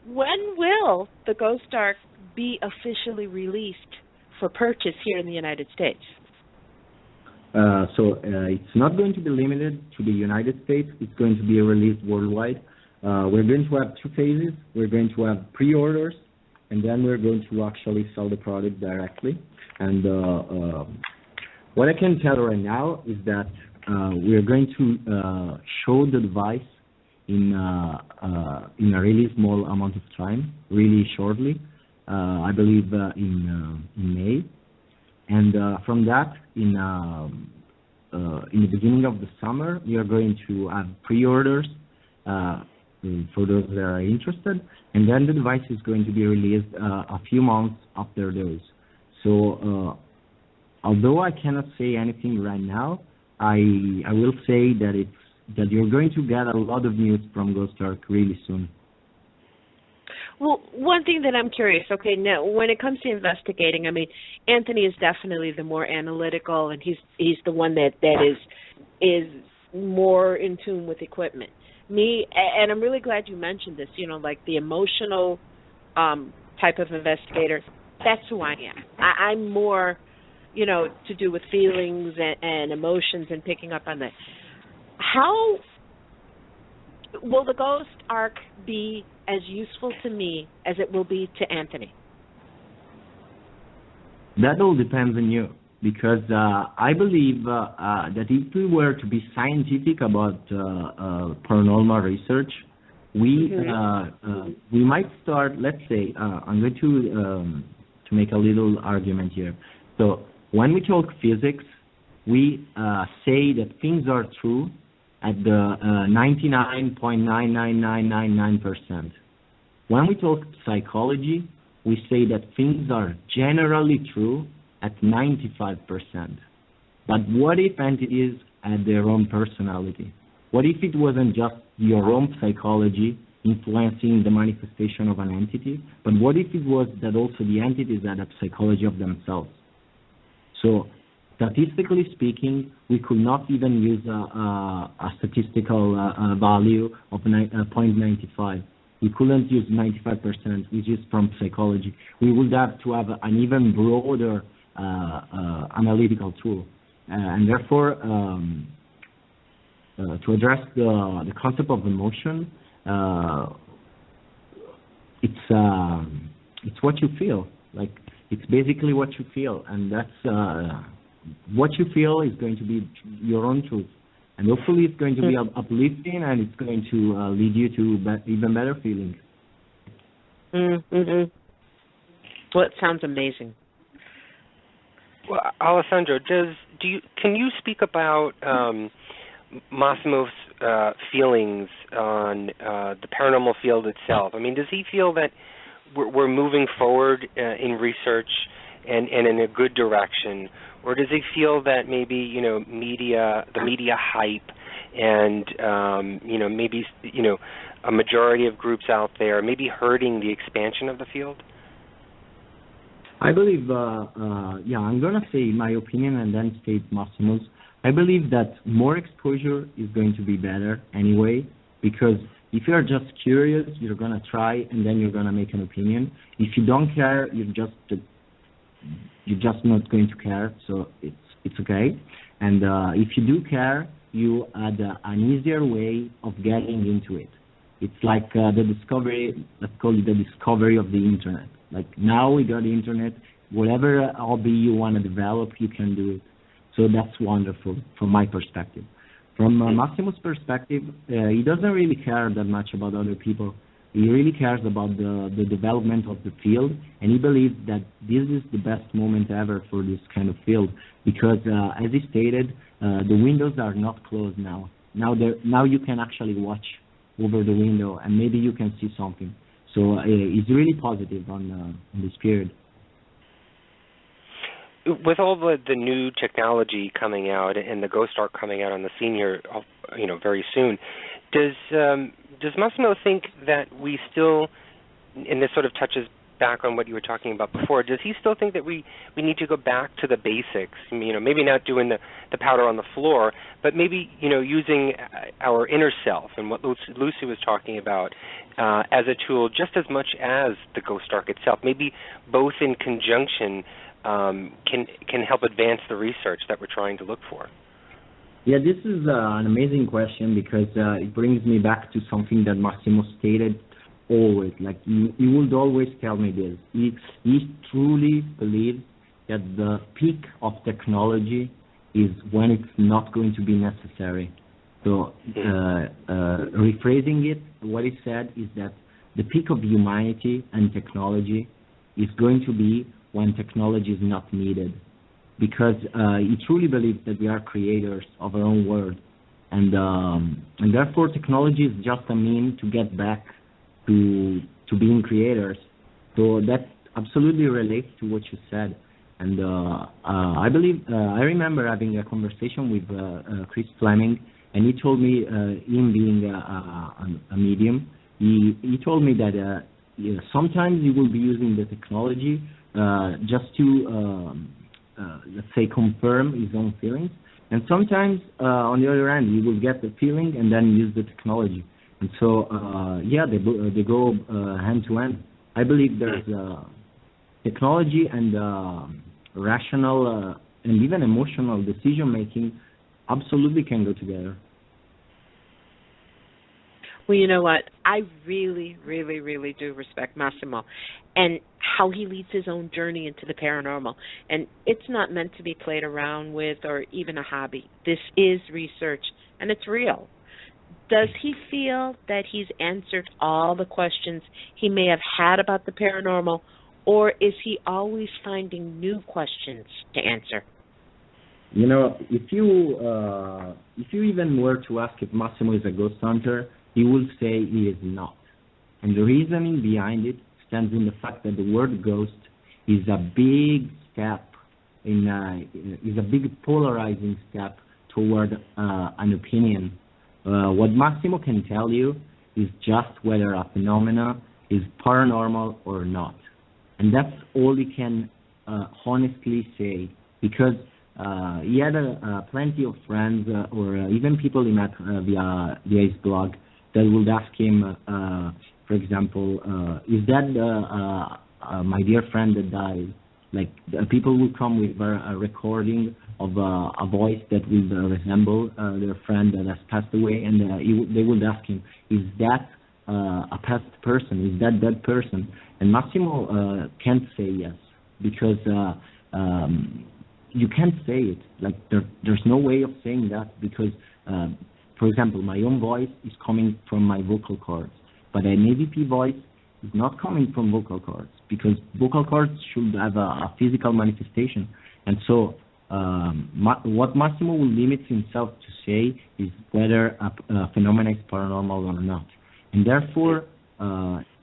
Speaker 6: when will the Ghost Ark be officially released for purchase here in the United States?
Speaker 7: So it's not going to be limited to the United States. It's going to be released worldwide. We're going to have two phases. We're going to have pre-orders, and then we're going to actually sell the product directly. And what I can tell right now is that we're going to show the device in a really small amount of time, really shortly, I believe in May. And from that, in the beginning of the summer, we are going to have pre-orders for those that are interested, and then the device is going to be released a few months after those. So although I cannot say anything right now, I will say that that you're going to get a lot of news from Ghost Ark really soon.
Speaker 6: Well, one thing that I'm curious, okay, now when it comes to investigating, I mean, Anthony is definitely the more analytical, and he's the one that is more in tune with equipment. Me, and I'm really glad you mentioned this, like the emotional type of investigator, that's who I am. I'm more, to do with feelings and emotions and picking up on that. How will the Ghost Ark be as useful to me as it will be to Anthony?
Speaker 7: That all depends on you, because I believe that if we were to be scientific about paranormal research, we might start. Let's say I'm going to make a little argument here. So when we talk physics, we say that things are true at the 99.99999%. When we talk psychology, we say that things are generally true at 95%. But what if entities had their own personality? What if it wasn't just your own psychology influencing the manifestation of an entity, but what if it was that also the entities had a psychology of themselves? So statistically speaking, we could not even use a statistical value of 0.95. We couldn't use 95%. We used from psychology. We would have to have an even broader analytical tool. And therefore, to address the concept of emotion, it's what you feel. Like, it's basically what you feel, and that's what you feel is going to be your own truth, and hopefully it's going to be uplifting, and it's going to lead you to even better feelings.
Speaker 6: Mm-hmm. Well, it sounds amazing.
Speaker 5: Well, Alessandro, can you speak about Massimo's feelings on the paranormal field itself? I mean, does he feel that we're moving forward in research and in a good direction, or does he feel that maybe the media hype and maybe a majority of groups out there maybe hurting the expansion of the field?
Speaker 7: I believe, I'm going to say my opinion and then state Massimo's. I believe that more exposure is going to be better anyway, because if you're just curious, you're going to try and then you're going to make an opinion. If you don't care, you're just not going to care, so it's okay. And if you do care, you add an easier way of getting into it. It's like the discovery, let's call it the discovery of the internet. Like, now we got the internet, whatever hobby you want to develop, you can do it. So that's wonderful from my perspective. From Massimo's perspective, he doesn't really care that much about other people. He really cares about the development of the field, and he believes that this is the best moment ever for this kind of field, because as he stated, the windows are not closed now. Now you can actually watch over the window, and maybe you can see something. So he's really positive on this period.
Speaker 5: With all the new technology coming out and the Ghost Ark coming out on the scene here, very soon, does Massimo think that we still, and this sort of touches back on what you were talking about before, does he still think that we need to go back to the basics? Maybe not doing the powder on the floor, but maybe using our inner self and what Luci was talking about as a tool just as much as the Ghost Ark itself. Maybe both in conjunction can help advance the research that we're trying to look for.
Speaker 7: Yeah, this is an amazing question, because it brings me back to something that Massimo stated always. Like, he would always tell me this. He truly believes that the peak of technology is when it's not going to be necessary. So, rephrasing it, what he said is that the peak of humanity and technology is going to be when technology is not needed, because he truly believes that we are creators of our own world, and therefore technology is just a means to get back to being creators. So that absolutely relates to what you said. And I believe I remember having a conversation with Chris Fleming, and he told me, him being a medium, he told me that sometimes he will be using the technology just to let's say confirm his own feelings, and sometimes on the other hand he will get the feeling and then use the technology. And so they go hand to hand. I believe there's technology and rational and even emotional decision making absolutely can go together.
Speaker 6: Well, you know what? I really, really, really do respect Massimo and how he leads his own journey into the paranormal. And it's not meant to be played around with or even a hobby. This is research, and it's real. Does he feel that he's answered all the questions he may have had about the paranormal, or is he always finding new questions to answer?
Speaker 7: You know, if you even were to ask if Massimo is a ghost hunter, he will say he is not. And the reasoning behind it stands in the fact that the word ghost is a big step is a big polarizing step toward an opinion. What Massimo can tell you is just whether a phenomena is paranormal or not. And that's all he can honestly say, because he had plenty of friends or even people he met via his blog that would ask him, for example, is that my dear friend that died? Like, people would come with a recording of a voice that would resemble their friend that has passed away, and they would ask him, is that a past person? Is that dead person? And Massimo can't say yes, because you can't say it. Like, there's no way of saying that, because for example, my own voice is coming from my vocal cords, but an EVP voice is not coming from vocal cords, because vocal cords should have a physical manifestation. And so what Massimo will limit himself to say is whether a phenomenon is paranormal or not. And therefore,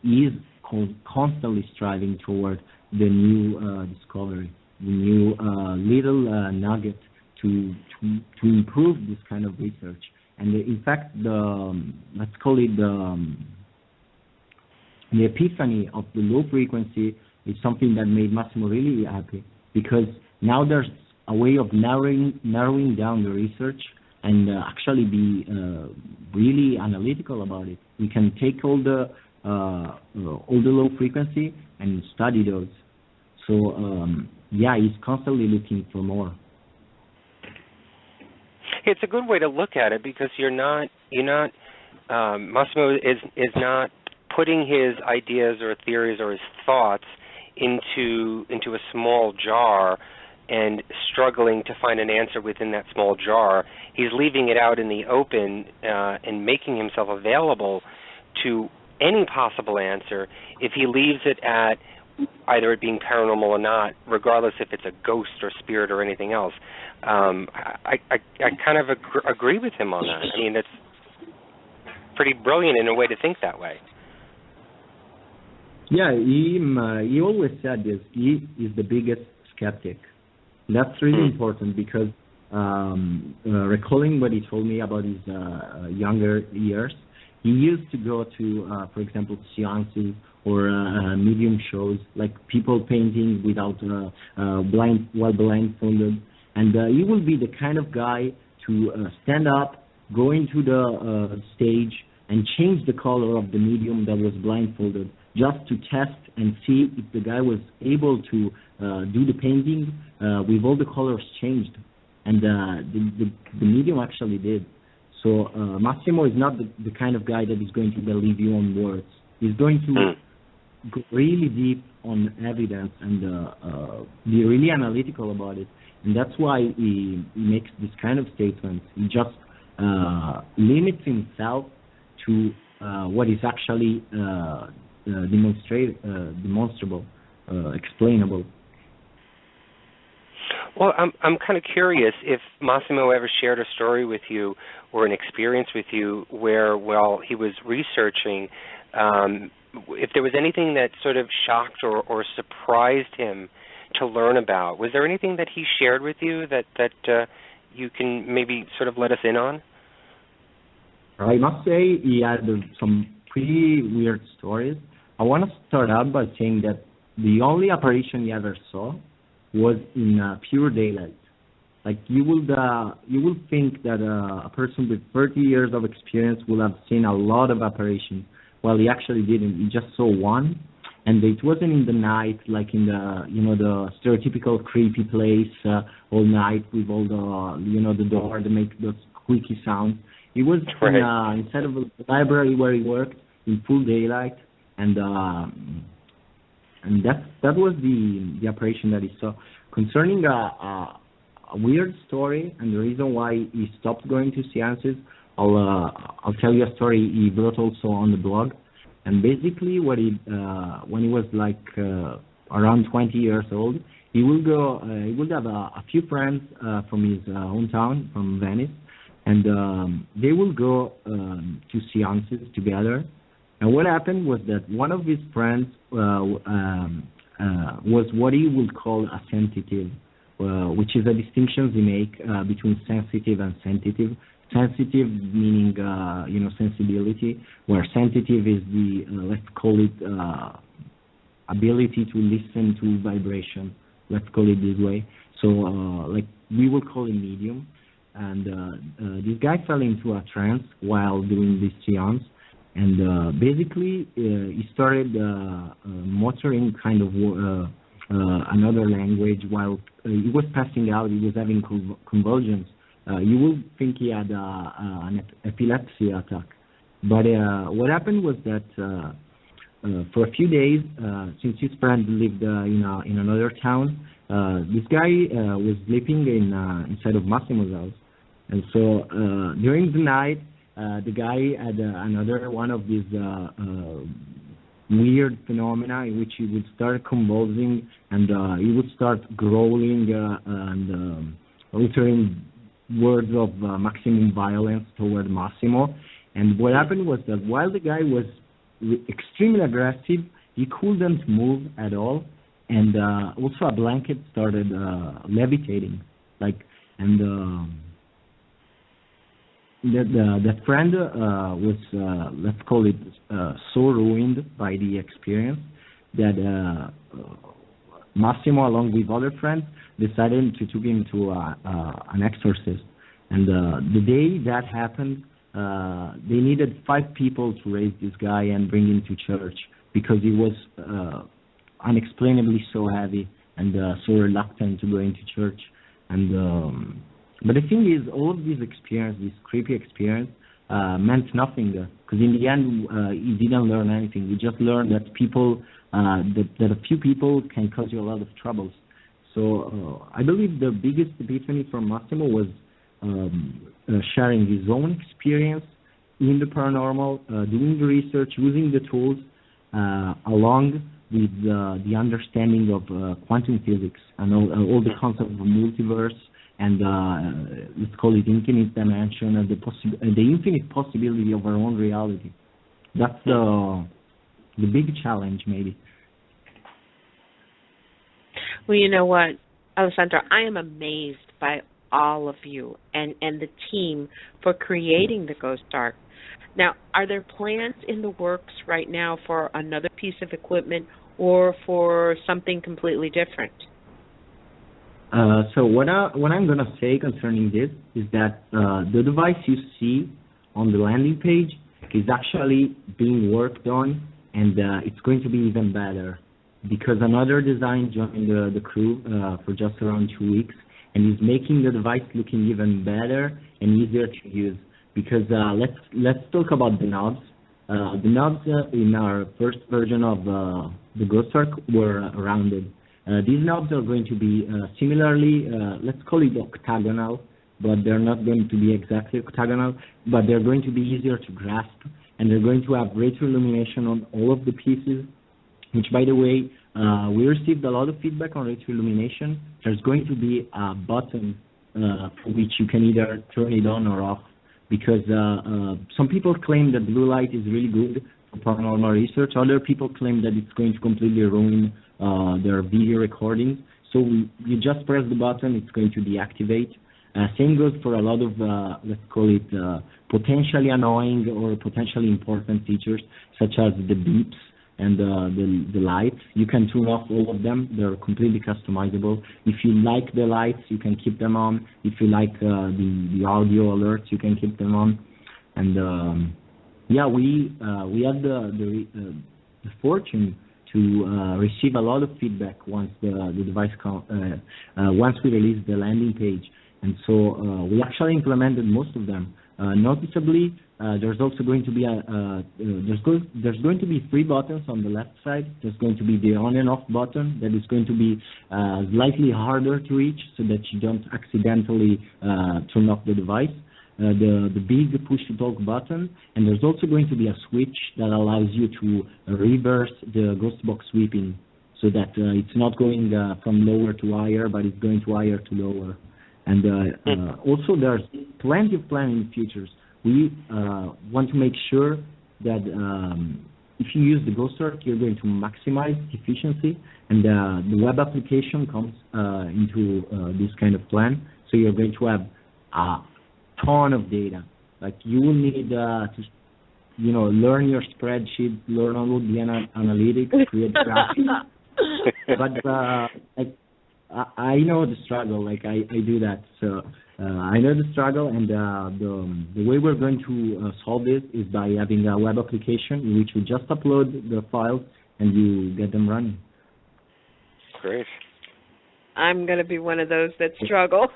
Speaker 7: he is constantly striving toward the new discovery, the new little nugget to improve this kind of research. And in fact, let's call it the epiphany of the low frequency is something that made Massimo really happy, because now there's a way of narrowing down the research and actually be really analytical about it. We can take all the low frequency and study those. So he's constantly looking for more.
Speaker 5: It's a good way to look at it, because you're not Massimo is not putting his ideas or theories or his thoughts into a small jar and struggling to find an answer within that small jar. He's leaving it out in the open and making himself available to any possible answer if he leaves it at either it being paranormal or not, regardless if it's a ghost or spirit or anything else. I kind of agree with him on that. I mean, it's pretty brilliant in a way to think that way.
Speaker 7: Yeah, he always said this. He is the biggest skeptic. That's really important, because recalling what he told me about his younger years, he used to go to, for example, seances or medium shows, like people painting without while blindfolded, and he will be the kind of guy to stand up, go into the stage, and change the color of the medium that was blindfolded, just to test and see if the guy was able to do the painting with all the colors changed. And the medium actually did. So Massimo is not the kind of guy that is going to believe you on words. He's going to go really deep on evidence and be really analytical about it. And that's why he makes this kind of statements. He just limits himself to what is actually demonstrable, explainable.
Speaker 5: Well, I'm kind of curious if Massimo ever shared a story with you or an experience with you where, while he was researching, if there was anything that sort of shocked or surprised him to learn about. Was there anything that he shared with you that you can maybe sort of let us in on?
Speaker 7: I must say he had some pretty weird stories. I want to start out by saying that the only apparition he ever saw was in pure daylight. Like you will think that a person with 30 years of experience will have seen a lot of apparitions. Well, he actually didn't. He just saw one, and it wasn't in the night, like in the stereotypical creepy place all night with all the door that make those squeaky sounds. It was inside of the library where he worked in full daylight, and that was the apparition that he saw. Concerning a weird story and the reason why he stopped going to seances, I'll tell you a story he wrote also on the blog. And basically, when he was like around 20 years old, he would have a few friends from his hometown, from Venice, and they will go to seances together. And what happened was that one of his friends was what he would call a sensitive, which is a distinction they make between sensitive and sensitive. Sensitive meaning, sensibility, where sensitive is the, let's call it, ability to listen to vibration. Let's call it this way. So, like, we will call it medium. And this guy fell into a trance while doing this seance. And basically, he started muttering kind of another language while he was passing out. He was having convulsions. You would think he had an epilepsy attack. But what happened was that for a few days, since his friend lived in another town, this guy was sleeping inside of Massimo's house. And so during the night, the guy had another one of these weird phenomena in which he would start convulsing, and he would start growling and uttering words of maximum violence toward Massimo. And what happened was that while the guy was extremely aggressive, he couldn't move at all, and also a blanket started levitating, and that friend was, let's call it, so ruined by the experience that Massimo, along with other friends, decided to take him to an exorcist. And the day that happened, they needed 5 people to raise this guy and bring him to church because he was unexplainably so heavy and so reluctant to go into church. And but the thing is, all of this experience, this creepy experience, meant nothing because in the end, he didn't learn anything. He just learned that people, that a few people can cause you a lot of troubles. So I believe the biggest epiphany from Massimo was sharing his own experience in the paranormal, doing the research, using the tools, along with the understanding of quantum physics and all the concepts of multiverse and let's call it infinite dimension and the infinite possibility of our own reality. That's the big challenge, maybe.
Speaker 6: Well, you know what, Alessandro, I am amazed by all of you and the team for creating the Ghost Ark. Now, are there plans in the works right now for another piece of equipment or for something completely different?
Speaker 7: So what I'm going to say concerning this is that the device you see on the landing page is actually being worked on, and it's going to be even better because another design joined the crew for just around 2 weeks, and is making the device looking even better and easier to use. Because let's talk about the knobs. The knobs in our first version of the Ghost Ark were rounded. These knobs are going to be similarly, let's call it octagonal, but they're not going to be exactly octagonal, but they're going to be easier to grasp, and they're going to have retroillumination on all of the pieces, which, by the way, we received a lot of feedback on retroillumination. There's going to be a button for which you can either turn it on or off, because some people claim that blue light is really good for paranormal research. Other people claim that it's going to completely ruin their video recordings. So you just press the button, it's going to deactivate. Same goes for a lot of, let's call it, potentially annoying or potentially important features, such as the beeps and the lights. You can turn off all of them. They're completely customizable. If you like the lights, you can keep them on. If you like the audio alerts, you can keep them on. And we had the fortune to receive a lot of feedback once the device once we released the landing page. And so we actually implemented most of them. Noticeably, there's also going to be there's going to be 3 buttons on the left side. There's going to be the on and off button that is going to be slightly harder to reach, so that you don't accidentally turn off the device. The big push to talk button, and there's also going to be a switch that allows you to reverse the ghost box sweeping, so that it's not going from lower to higher, but it's going to higher to lower. And also there's plenty of planning features. We want to make sure that if you use the Ghost Ark, you're going to maximize efficiency, and the web application comes into this kind of plan. So you're going to have a ton of data. Like, you will need to, learn your spreadsheet, learn all the analytics, create graphics. But I know the struggle. Like, I do that. So I know the struggle, and the way we're going to solve this is by having a web application in which we just upload the files and you get them running.
Speaker 5: Great.
Speaker 6: I'm going to be one of those that struggle.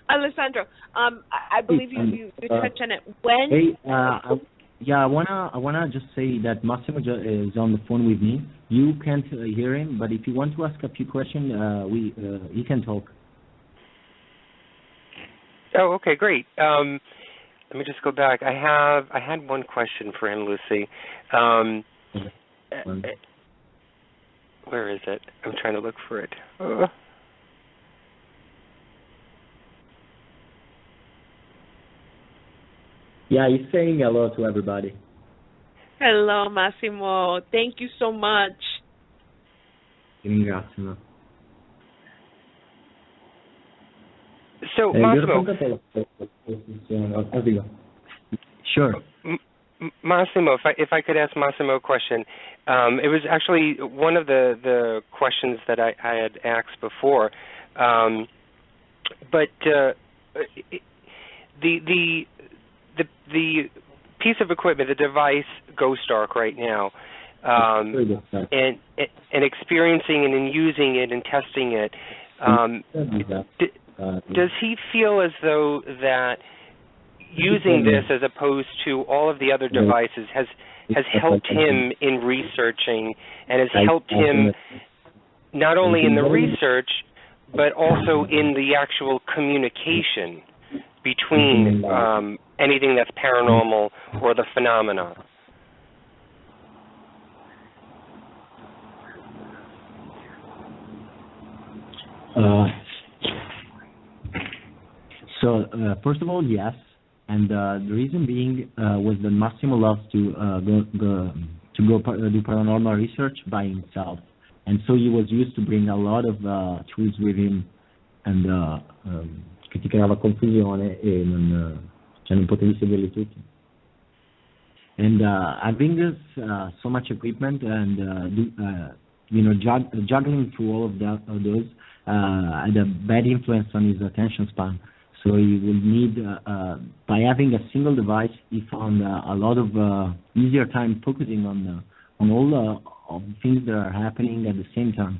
Speaker 6: Alessandro, I believe you touched on it. When?
Speaker 7: Hey, I wanna just say that Massimo is on the phone with me. You can't hear him, but if you want to ask a few questions, he can talk.
Speaker 5: Oh, okay, great. Let me just go back. I had one question for him, Luci. Where is it? I'm trying to look for it.
Speaker 7: Yeah, he's saying hello to everybody.
Speaker 6: Hello, Massimo. Thank you so much.
Speaker 7: Ringrazio.
Speaker 5: So, Massimo.
Speaker 7: Sure.
Speaker 5: Massimo, if I could ask Massimo a question. It was actually one of the questions that I had asked before. But the piece of equipment, the device Ghost Ark right now, and experiencing it and using it and testing it, does he feel as though that using this as opposed to all of the other devices has helped him in researching and has helped him not only in the research but also in the actual communication between anything that's paranormal or the phenomena?
Speaker 7: First of all, yes, and the reason being was that Massimo loves to do paranormal research by himself, and so he was used to bring a lot of tools with him, and che ti creava confusione e non potevi seguirli tutti. And having this so much equipment and juggling through all of those had a bad influence on his attention span. So he will need, by having a single device, he found a lot of easier time focusing on all the things that are happening at the same time.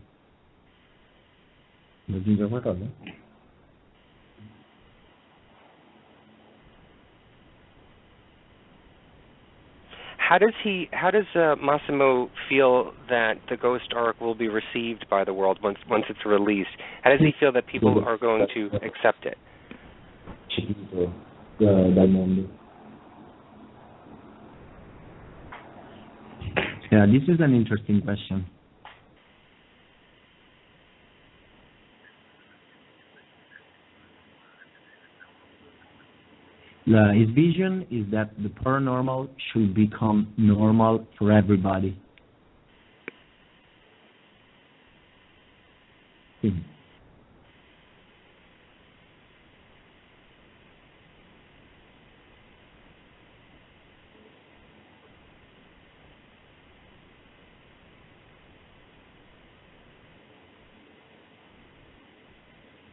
Speaker 5: How does Massimo feel that the Ghost Ark will be received by the world once it's released? How does he feel that people are going to accept it?
Speaker 7: Yeah, this is an interesting question. His vision is that the paranormal should become normal for everybody. Sì.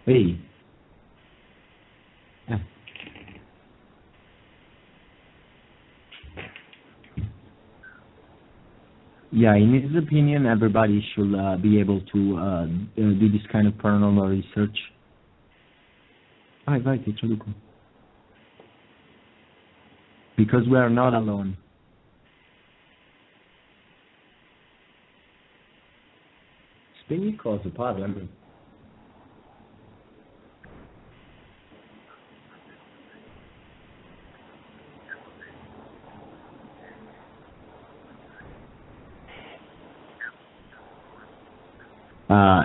Speaker 7: Hey. Yeah, in his opinion, everybody should be able to do this kind of paranormal research. Vai, ti traduco. Because we are not alone. Spegni cosa, parla.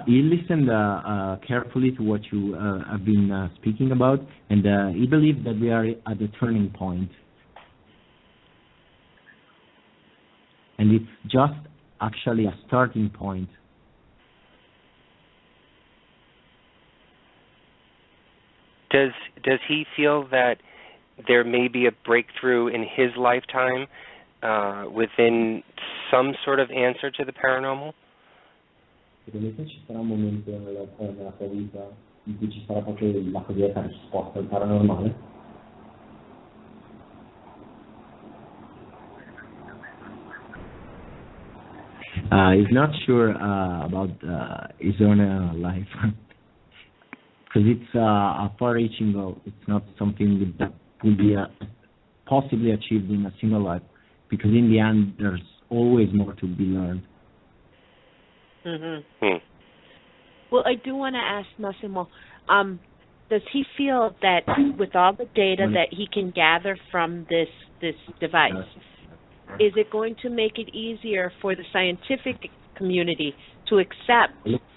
Speaker 7: He listened carefully to what you have been speaking about, and he believes that we are at a turning point. And it's just actually a starting point.
Speaker 5: Does he feel that there may be a breakthrough in his lifetime within some sort of answer to the paranormal?
Speaker 7: Secondo te ci sarà un momento nella tua vita in cui ci sarà proprio la cosiddetta risposta al paranormale? He's not sure about his own life because it's a far-reaching goal. It's not something that will be possibly achieved in a single life, because in the end there's always more to be learned.
Speaker 6: Well, I do want to ask Massimo, does he feel that with all the data that he can gather from this device, is it going to make it easier for the scientific community to accept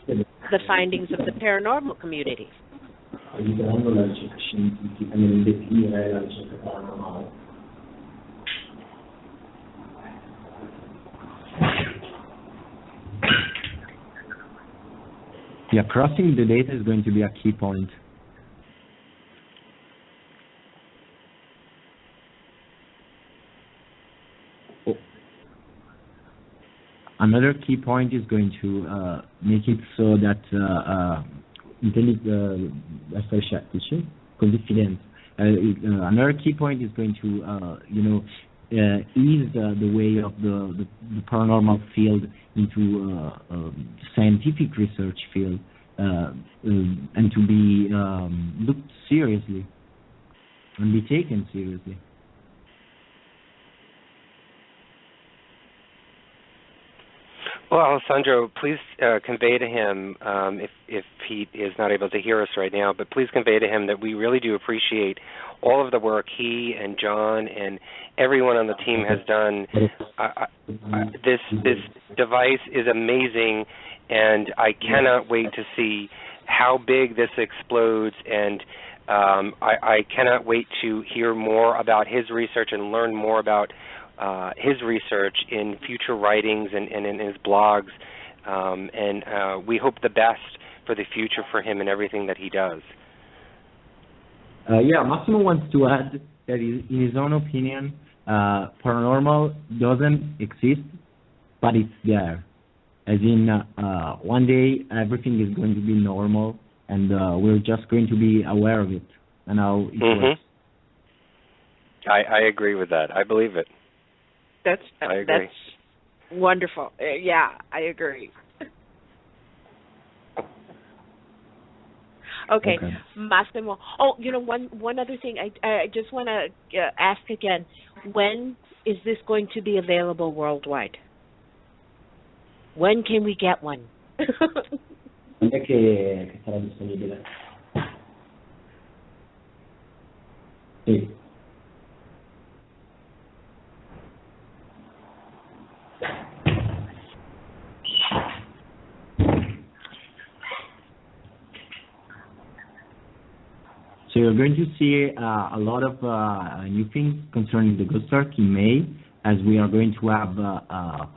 Speaker 6: the findings of the paranormal community?
Speaker 7: Yeah, crossing the data is going to be a key point. Another key point is going to make it so that another key point is going to ease the way of the paranormal field into scientific research field and to be looked seriously and be taken seriously.
Speaker 5: Well, Alessandro, please convey to him, if he is not able to hear us right now, but please convey to him that we really do appreciate all of the work he and John and everyone on the team has done. This device is amazing, and I cannot wait to see how big this explodes, and I cannot wait to hear more about his research and learn more about his research in future writings and in his blogs, and we hope the best for the future for him and everything that he does.
Speaker 7: Yeah, Massimo wants to add that in his own opinion, paranormal doesn't exist, but it's there. As in, one day everything is going to be normal, and we're just going to be aware of it and how it works.
Speaker 5: I agree with that. I believe it.
Speaker 6: That's wonderful. Yeah, I agree. Okay, Massimo. Oh, one other thing. I just want to ask again. When is this going to be available worldwide? When can we get one?
Speaker 7: Quando è che sarà disponibile? Sì. So you're going to see a lot of new things concerning the Ghost Ark in May, as we are going to have a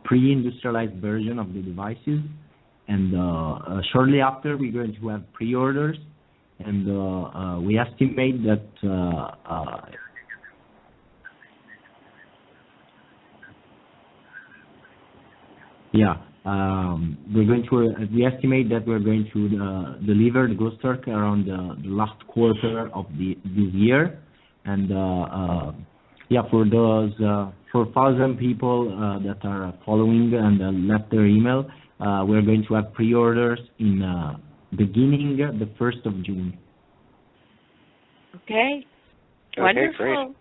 Speaker 7: pre-industrialized version of the devices, and shortly after we're going to have pre-orders, and we estimate that we estimate that we're going to deliver the Ghost Ark around the last quarter of this year, and for those 4,000 people that are following and left their email, we're going to have pre-orders in beginning the 1st of June.
Speaker 6: Okay. Wonderful.
Speaker 5: Great.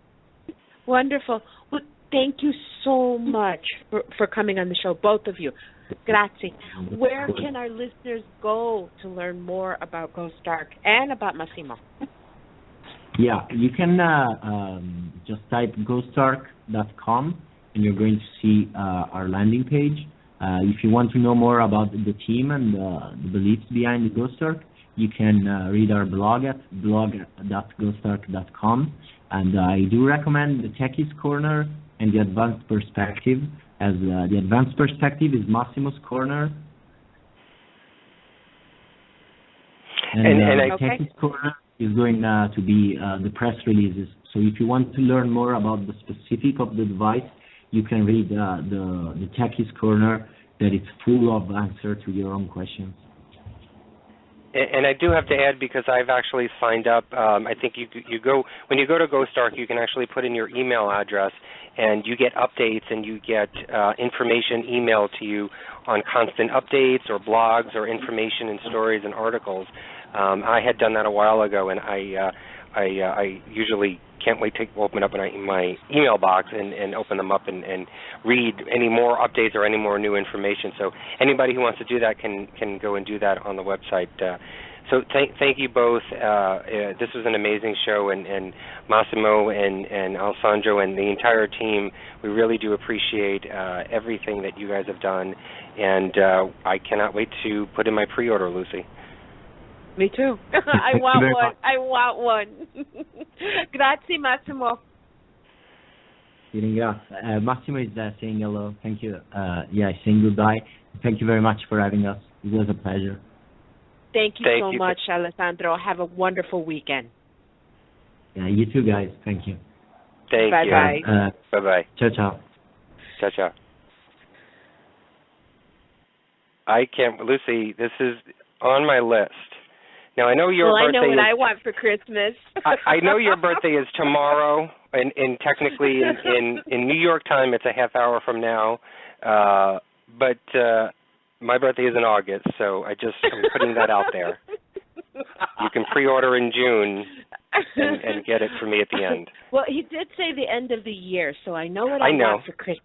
Speaker 6: Wonderful. Well, thank you so much for coming on the show, both of you. Grazie. Where can our listeners go to learn more about Ghost Ark and about Massimo?
Speaker 7: Yeah, you can just type GhostArk.com and you're going to see our landing page. If you want to know more about the team and the beliefs behind the Ghost Ark, you can read our blog at blog.ghostark.com. And I do recommend the Techies Corner and the Advanced Perspective, as the Advanced Perspective is Massimo's Corner. And the Techies Corner is going to be the press releases. So if you want to learn more about the specific of the device, you can read the Techies Corner, that it's full of answer to your own questions.
Speaker 5: And I do have to add, because I've actually signed up. I think when you go to Ghost Ark, you can actually put in your email address, and you get updates and you get information emailed to you on constant updates or blogs or information and stories and articles. I had done that a while ago, and I usually can't wait to open up my email box and open them up and read any more updates or any more new information. So anybody who wants to do that can go and do that on the website. So thank you both. This was an amazing show, and Massimo and Alessandro and the entire team, we really do appreciate everything that you guys have done, and I cannot wait to put in my pre-order, Lucy.
Speaker 6: Me too. I want one. Grazie, Massimo.
Speaker 7: Massimo is saying hello. Thank you. Saying goodbye. Thank you very much for having us. It was a pleasure.
Speaker 6: Thank you so much, Alessandro. Have a wonderful weekend.
Speaker 7: Yeah, you too, guys. Thank you.
Speaker 5: Thank you.
Speaker 6: Bye-bye.
Speaker 5: Bye-bye.
Speaker 7: Ciao, ciao.
Speaker 5: Ciao, ciao. Lucy, this is on my list. Now, I know your birthday
Speaker 6: I know what I want for Christmas.
Speaker 5: I know your birthday is tomorrow, and technically in New York time it's a half hour from now, but my birthday is in August, so I'm putting that out there. You can pre-order in June and get it for me at the end.
Speaker 6: Well, he did say the end of the year, so I know what I want for Christmas.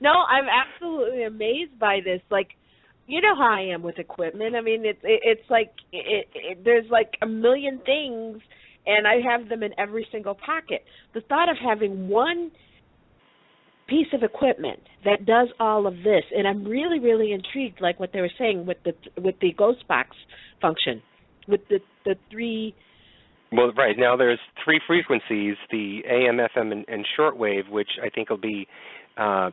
Speaker 6: No, I'm absolutely amazed by this. Like, you know how I am with equipment. I mean, it's like there's like a million things, and I have them in every single pocket. The thought of having one piece of equipment that does all of this, and I'm really, really intrigued, like what they were saying with the Ghost Box function, with the three.
Speaker 5: Well, right now there's three frequencies: the AM, FM, and shortwave, which I think will be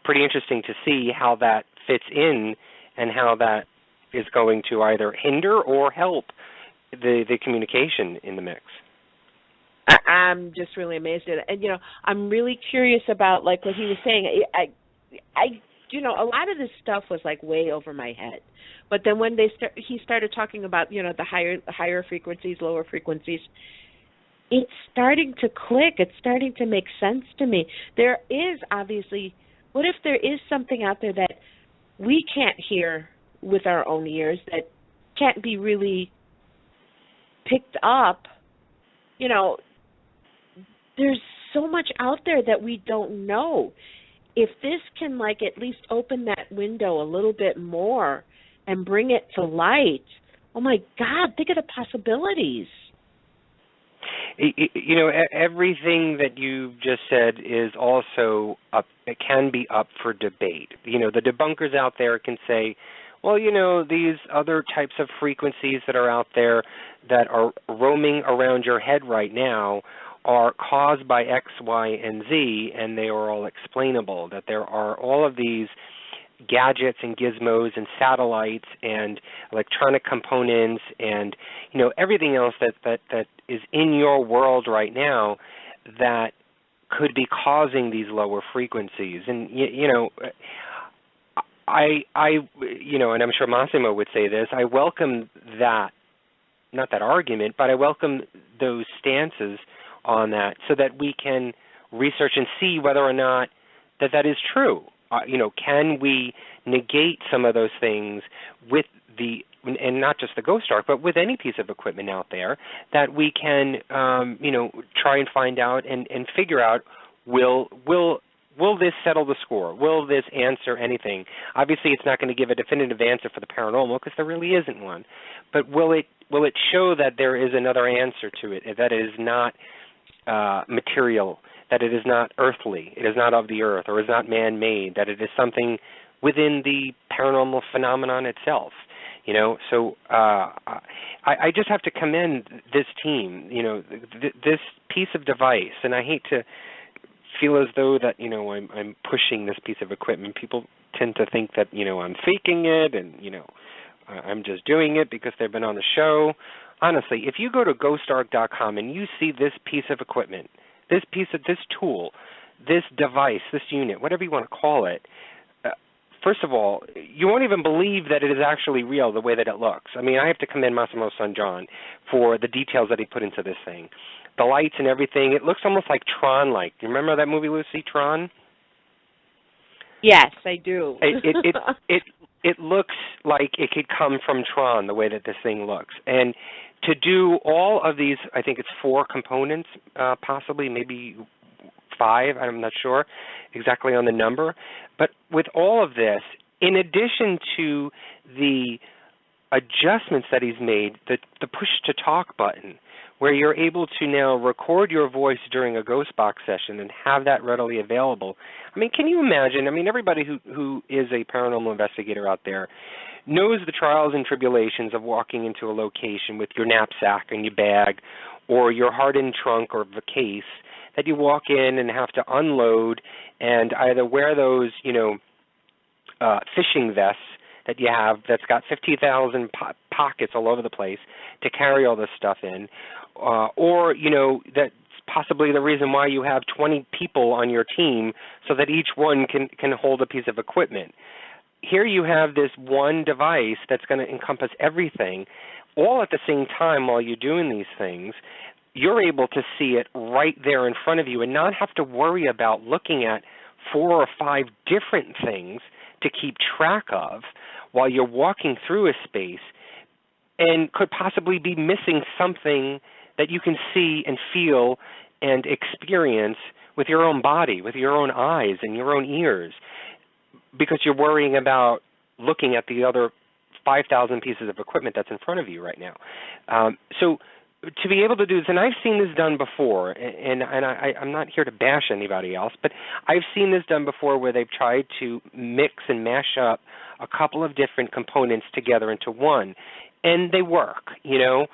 Speaker 5: pretty interesting to see how that fits in, and how that is going to either hinder or help the communication in the mix.
Speaker 6: I'm just really amazed at it. And, I'm really curious about, like, what he was saying. A lot of this stuff was, like, way over my head. But then when he started talking about, the higher frequencies, lower frequencies, it's starting to click. It's starting to make sense to me. There is obviously, what if there is something out there that we can't hear with our own ears, that can't be really picked up? There's so much out there that we don't know. If this can, like, at least open that window a little bit more and bring it to light, oh my God, think of the possibilities.
Speaker 5: Everything that you just said is also up. It can be up for debate. The debunkers out there can say, well, these other types of frequencies that are out there that are roaming around your head right now are caused by X, Y, and Z, and they are all explainable, that there are all of these gadgets and gizmos and satellites and electronic components and, you know, everything else that is in your world right now that could be causing these lower frequencies. And, you know, I you know, and I'm sure Massimo would say this, I welcome that, not that argument, but I welcome those stances on that so that we can research and see whether or not that is true. You know, can we negate some of those things with and not just the Ghost Ark, but with any piece of equipment out there that we can, you know, try and find out and figure out, will this settle the score? Will this answer anything? Obviously, it's not going to give a definitive answer for the paranormal because there really isn't one. But will it show that there is another answer to it, that it is not material, that it is not earthly, it is not of the earth, or is not man-made, that it is something within the paranormal phenomenon itself? You know, so I just have to commend this team, you know, this piece of device, and I hate to feel as though that, you know, I'm pushing this piece of equipment. People tend to think that, you know, I'm faking it and, you know, I'm just doing it because they've been on the show. Honestly, if you go to GhostArk.com and you see this piece of equipment, this tool, this device, this unit, whatever you want to call it, first of all, you won't even believe that it is actually real the way that it looks. I mean, I have to commend Massimo's son, John, for the details that he put into this thing. The lights and everything, it looks almost like Tron-like. Do you remember that movie, Lucy, Tron?
Speaker 6: Yes, I do.
Speaker 5: It looks like it could come from Tron, the way that this thing looks. And to do all of these, I think it's 4 components, possibly, maybe 5, I'm not sure exactly on the number. But with all of this, in addition to the adjustments that he's made, the push-to-talk button, where you're able to now record your voice during a ghost box session and have that readily available. I mean, can you imagine? I mean, everybody who is a paranormal investigator out there knows the trials and tribulations of walking into a location with your knapsack and your bag or your hardened trunk or the case that you walk in and have to unload and either wear those, you know, fishing vests that you have that's got 50,000 pockets all over the place to carry all this stuff in, or, you know, that's possibly the reason why you have 20 people on your team so that each one can hold a piece of equipment. Here you have this one device that's going to encompass everything, all at the same time while you're doing these things. You're able to see it right there in front of you and not have to worry about looking at 4 or 5 different things to keep track of while you're walking through a space and could possibly be missing something that you can see and feel and experience with your own body, with your own eyes and your own ears, because you're worrying about looking at the other 5,000 pieces of equipment that's in front of you right now. So to be able to do this, and I've seen this done before, and I'm not here to bash anybody else, but I've seen this done before where they've tried to mix and mash up a couple of different components together into one, and they work, you know.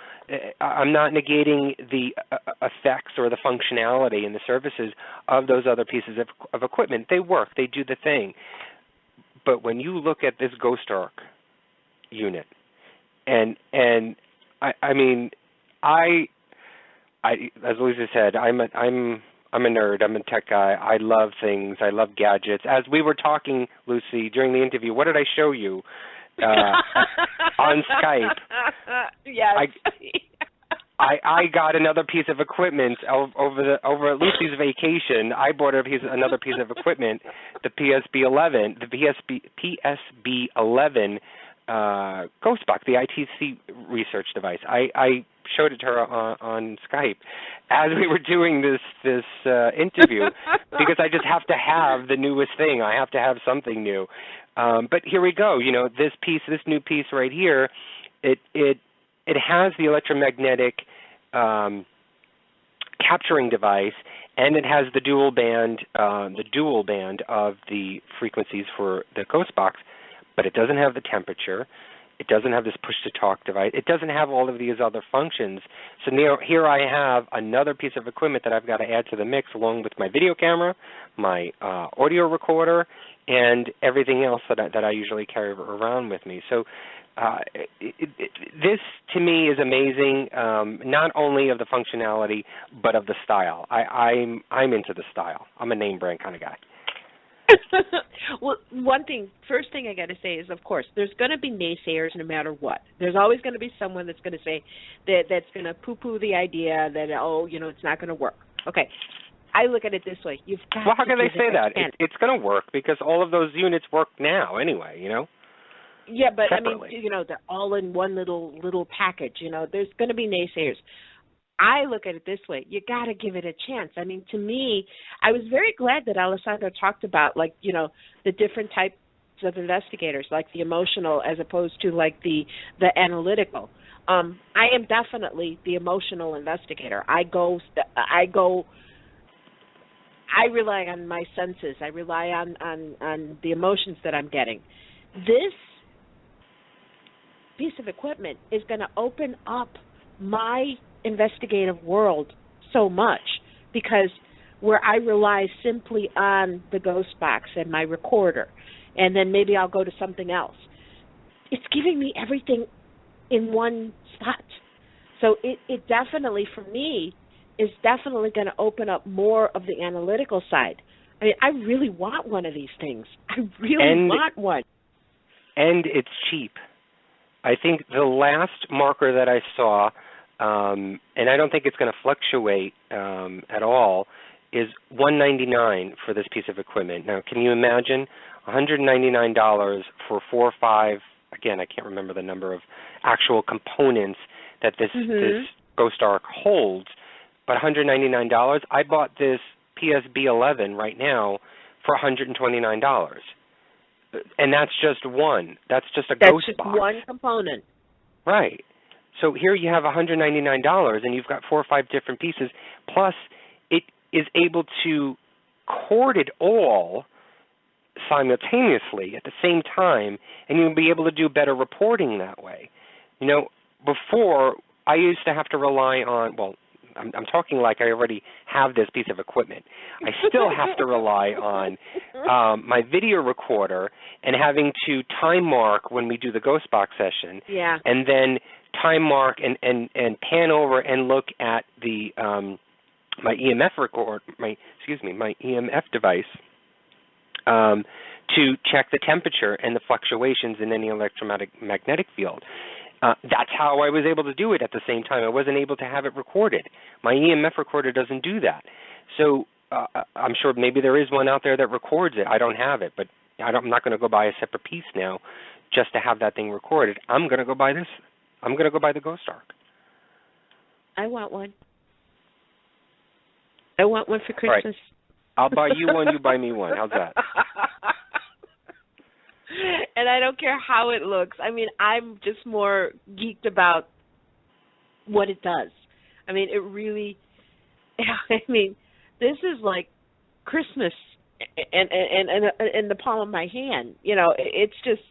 Speaker 5: I'm not negating the effects or the functionality and the services of those other pieces of equipment. They work. They do the thing. But when you look at this Ghost Ark unit, and I mean, I as Lucy said, I'm a nerd. I'm a tech guy. I love things. I love gadgets. As we were talking, Lucy, during the interview, what did I show you on Skype?
Speaker 6: Yes.
Speaker 5: I got another piece of equipment over Lucy's vacation. I bought another piece of equipment, the PSB11 Ghost Box, the ITC research device. I showed it to her on Skype as we were doing this interview because I just have to have the newest thing. I have to have something new. But here we go. You know, this new piece right here, it has the electromagnetic capturing device, and it has the dual band of the frequencies for the Ghost Box, but it doesn't have the temperature. It doesn't have this push-to-talk device. It doesn't have all of these other functions. So here I have another piece of equipment that I've got to add to the mix, along with my video camera, my audio recorder, and everything else that I usually carry around with me. So this, to me, is amazing, not only of the functionality, but of the style. I'm into the style. I'm a name brand kind of guy.
Speaker 6: Well, first thing I got to say is, of course, there's going to be naysayers no matter what. There's always going to be someone that's going to say that's going to poo-poo the idea that, it's not going to work. Okay, I look at it this way. You've got
Speaker 5: Well, how can they say that?
Speaker 6: It's
Speaker 5: going to work because all of those units work now anyway,
Speaker 6: Yeah, but
Speaker 5: separately.
Speaker 6: I mean, they're all in one little package. There's going to be naysayers. I look at it this way. You got to give it a chance. I mean, to me, I was very glad that Alessandro talked about, the different types of investigators, like the emotional as opposed to, the analytical. I am definitely the emotional investigator. I rely on my senses. I rely on the emotions that I'm getting. This piece of equipment is going to open up my investigative world so much, because where I rely simply on the ghost box and my recorder, and then maybe I'll go to something else, it's giving me everything in one spot. So it definitely, for me, is definitely going to open up more of the analytical side. I mean, I really want one of these things. I really want one.
Speaker 5: And it's cheap. I think the last marker that I saw, and I don't think it's going to fluctuate at all, is $199 for this piece of equipment. Now, can you imagine $199 for 4 or 5, again, I can't remember the number of actual components that this Ghost Ark holds, but $199. I bought this PSB-11 right now for $129. And that's just one. That's just a ghost box.
Speaker 6: That's just one component.
Speaker 5: Right. So here you have $199, and you've got 4 or 5 different pieces. Plus, it is able to cord it all simultaneously at the same time, and you'll be able to do better reporting that way. Before, I used to have to rely on, I'm talking like I already have this piece of equipment. I still have to rely on my video recorder and having to time mark when we do the Ghost Box session.
Speaker 6: Yeah.
Speaker 5: And then time mark and pan over and look at the my EMF my EMF device to check the temperature and the fluctuations in any electromagnetic field. That's how I was able to do it at the same time. I wasn't able to have it recorded. My EMF recorder doesn't do that. So I'm sure maybe there is one out there that records it. I don't have it, but I'm not going to go buy a separate piece now just to have that thing recorded. I'm going to go buy this. I'm going to go buy the Ghost Ark.
Speaker 6: I want one. I want one for Christmas.
Speaker 5: Right. I'll buy you one, you buy me one. How's that?
Speaker 6: And I don't care how it looks. I mean, I'm just more geeked about what it does. I mean, it really, this is like Christmas in the palm of my hand. It's just,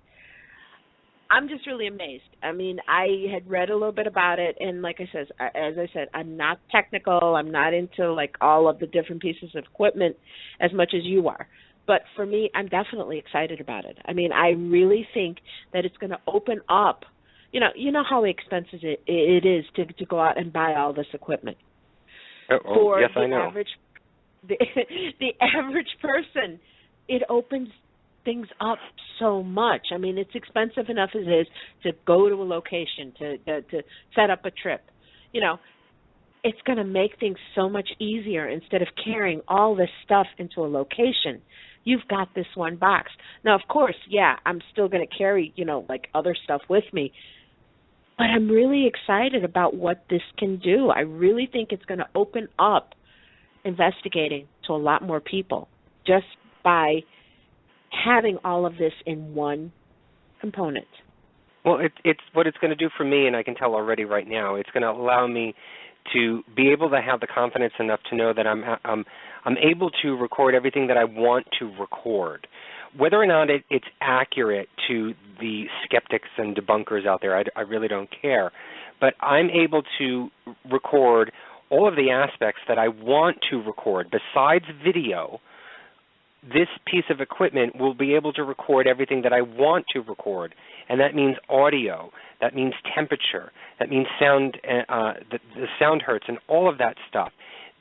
Speaker 6: I'm just really amazed. I mean, I had read a little bit about it, and as I said, I'm not technical. I'm not into all of the different pieces of equipment as much as you are. But for me, I'm definitely excited about it. I mean, I really think that it's going to open up. You know how expensive it is to go out and buy all this equipment.
Speaker 5: Yes, I know.
Speaker 6: The average person, it opens things up so much. I mean, it's expensive enough as it is to go to a location, to set up a trip. It's going to make things so much easier instead of carrying all this stuff into a location. You've got this one box. Now, of course, I'm still going to carry, other stuff with me. But I'm really excited about what this can do. I really think it's going to open up investigating to a lot more people just by having all of this in one component.
Speaker 5: Well, it's what it's going to do for me, and I can tell already right now. It's going to allow me to be able to have the confidence enough to know that I'm able to record everything that I want to record. whether or not it's accurate to the skeptics and debunkers out there, I really don't care. But I'm able to record all of the aspects that I want to record. Besides video, this piece of equipment will be able to record everything that I want to record, and that means audio, that means temperature, that means sound, the sound hertz, and all of that stuff,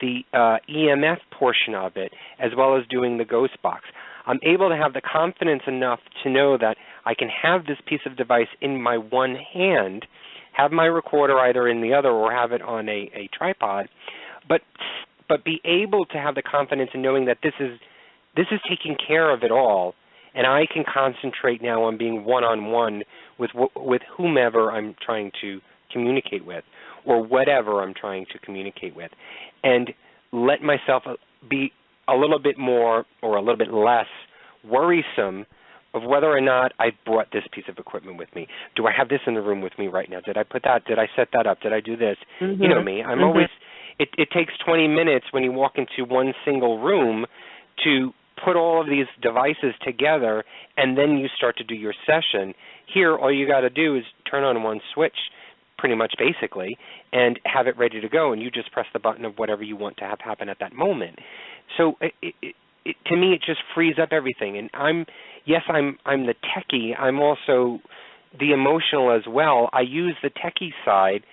Speaker 5: the EMF portion of it, as well as doing the ghost box. I'm able to have the confidence enough to know that I can have this piece of device in my one hand, have my recorder either in the other or have it on a tripod, but be able to have the confidence in knowing that this is taking care of it all, and I can concentrate now on being one-on-one with whomever I'm trying to communicate with or whatever I'm trying to communicate with, and let myself be a little bit more or a little bit less worrisome of whether or not I brought this piece of equipment with me. Do I have this in the room with me right now? Did I put that? Did I set that up? Did I do this?
Speaker 6: Mm-hmm.
Speaker 5: You know me. I'm always, it takes 20 minutes when you walk into one single room to put all of these devices together, and then you start to do your session. Here, all you got to do is turn on one switch, pretty much basically, and have it ready to go, and you just press the button of whatever you want to have happen at that moment. So to me, it just frees up everything. And I'm the techie. I'm also the emotional as well. I use the techie side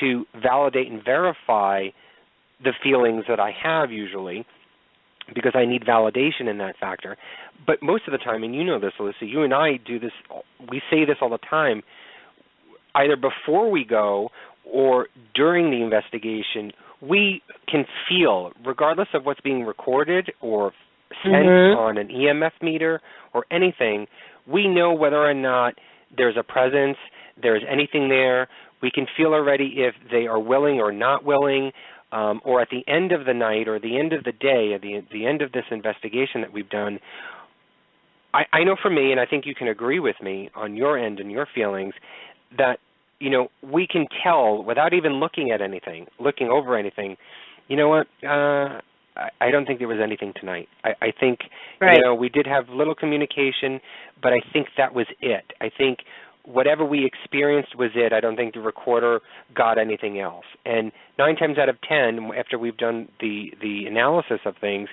Speaker 5: to validate and verify the feelings that I have usually, because I need validation in that factor. But most of the time, and you know this, Alyssa, you and I do this, we say this all the time, either before we go or during the investigation, we can feel, regardless of what's being recorded or sent on an EMF meter or anything, we know whether or not there's a presence, there's anything there. We can feel already if they are willing or not willing, or at the end of the night or the end of the day, at the end of this investigation that we've done. I know for me, and I think you can agree with me on your end and your feelings, that we can tell without even looking at anything, looking over anything, you know what, I don't think there was anything tonight. I think, we did have little communication, but I think that was it. I think whatever we experienced was it. I don't think the recorder got anything else. And 9 times out of 10, after we've done the analysis of things,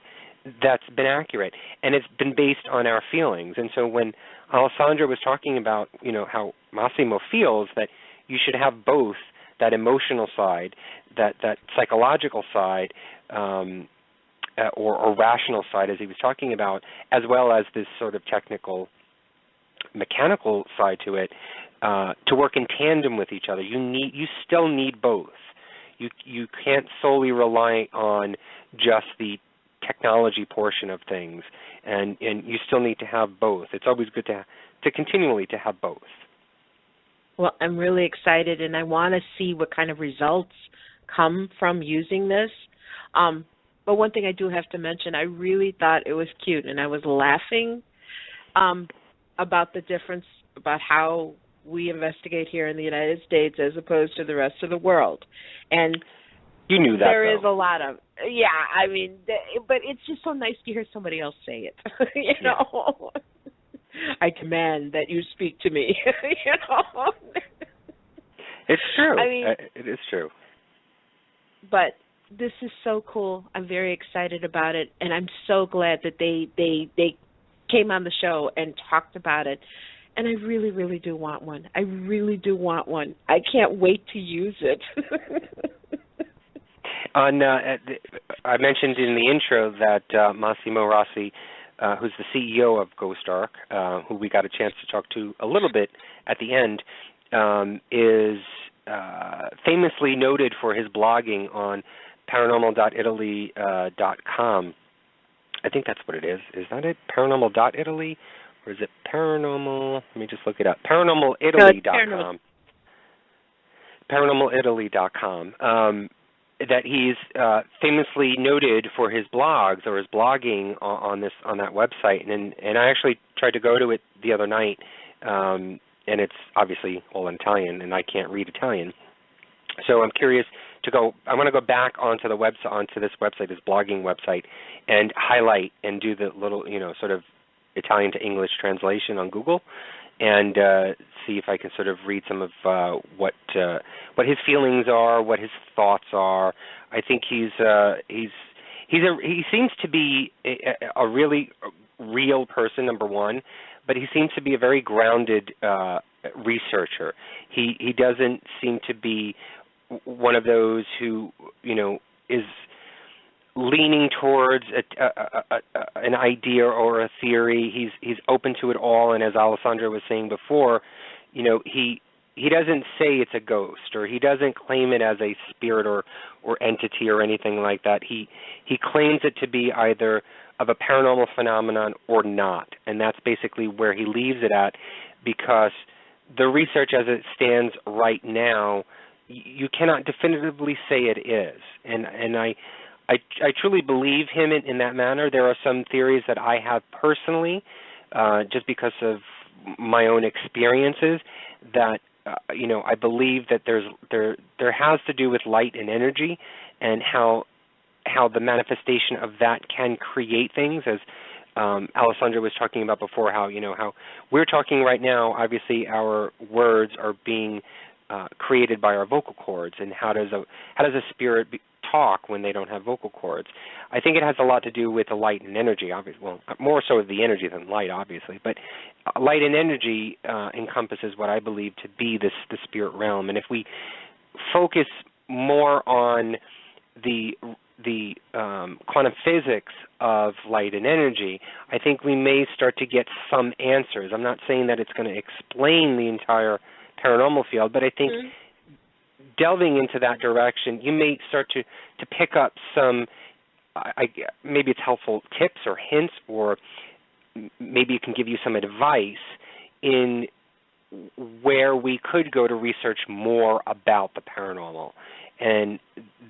Speaker 5: that's been accurate. And it's been based on our feelings. And so when Alessandro was talking about, how Massimo feels that you should have both, that emotional side, that psychological side, or rational side, as he was talking about, as well as this sort of technical, mechanical side to it, to work in tandem with each other. You still need both. You can't solely rely on just the technology portion of things, and you still need to have both. It's always good to continually to have both.
Speaker 6: Well, I'm really excited, and I want to see what kind of results come from using this. But one thing I do have to mention, I really thought it was cute, and I was laughing about the difference about how we investigate here in the United States as opposed to the rest of the world. And
Speaker 5: you knew that,
Speaker 6: there is a lot of, but it's just so nice to hear somebody else say it, know. I demand that you speak to me,
Speaker 5: It's true. It is true.
Speaker 6: But this is so cool. I'm very excited about it, and I'm so glad that they came on the show and talked about it. And I really, really do want one. I really do want one. I can't wait to use it.
Speaker 5: I mentioned in the intro that Massimo Rossi, who's the CEO of Ghost Ark, who we got a chance to talk to a little bit at the end, is famously noted for his blogging on paranormal.italy.com. I think that's what it is. Is that it? Paranormal.italy? Or is it paranormal? Let me just look it up. Paranormalitaly.com. Paranormalitaly.com. That he's famously noted for his blogs or his blogging on that website, and I actually tried to go to it the other night, and it's obviously all in Italian, and I can't read Italian, so I'm curious to go. I want to go back onto the website, onto this website, this blogging website, and highlight and do the little, sort of Italian to English translation on Google, and see if I can sort of read some of what his feelings are, what his thoughts are. I think he seems to be a really real person, number one, but he seems to be a very grounded researcher. He doesn't seem to be one of those who, is leaning towards an idea or a theory. He's open to it all, and as Alessandro was saying before, he doesn't say it's a ghost, or he doesn't claim it as a spirit or entity or anything like that. He claims it to be either of a paranormal phenomenon or not, and that's basically where he leaves it at, because the research as it stands right now, you cannot definitively say it is, and I truly believe him in that manner. There are some theories that I have personally, just because of my own experiences, that I believe that there has to do with light and energy, and how the manifestation of that can create things, as Alessandro was talking about before. How we're talking right now. Obviously, our words are being created by our vocal cords, and how does a spirit talk when they don't have vocal cords? I think it has a lot to do with the light and energy, obviously. Well, more so the energy than light, obviously, but light and energy encompasses what I believe to be the spirit realm. And if we focus more on the quantum physics of light and energy, I think we may start to get some answers. I'm not saying that it's going to explain the entire paranormal field, but I think delving into that direction, you may start to pick up some, maybe it's helpful tips or hints, or maybe it can give you some advice in where we could go to research more about the paranormal. And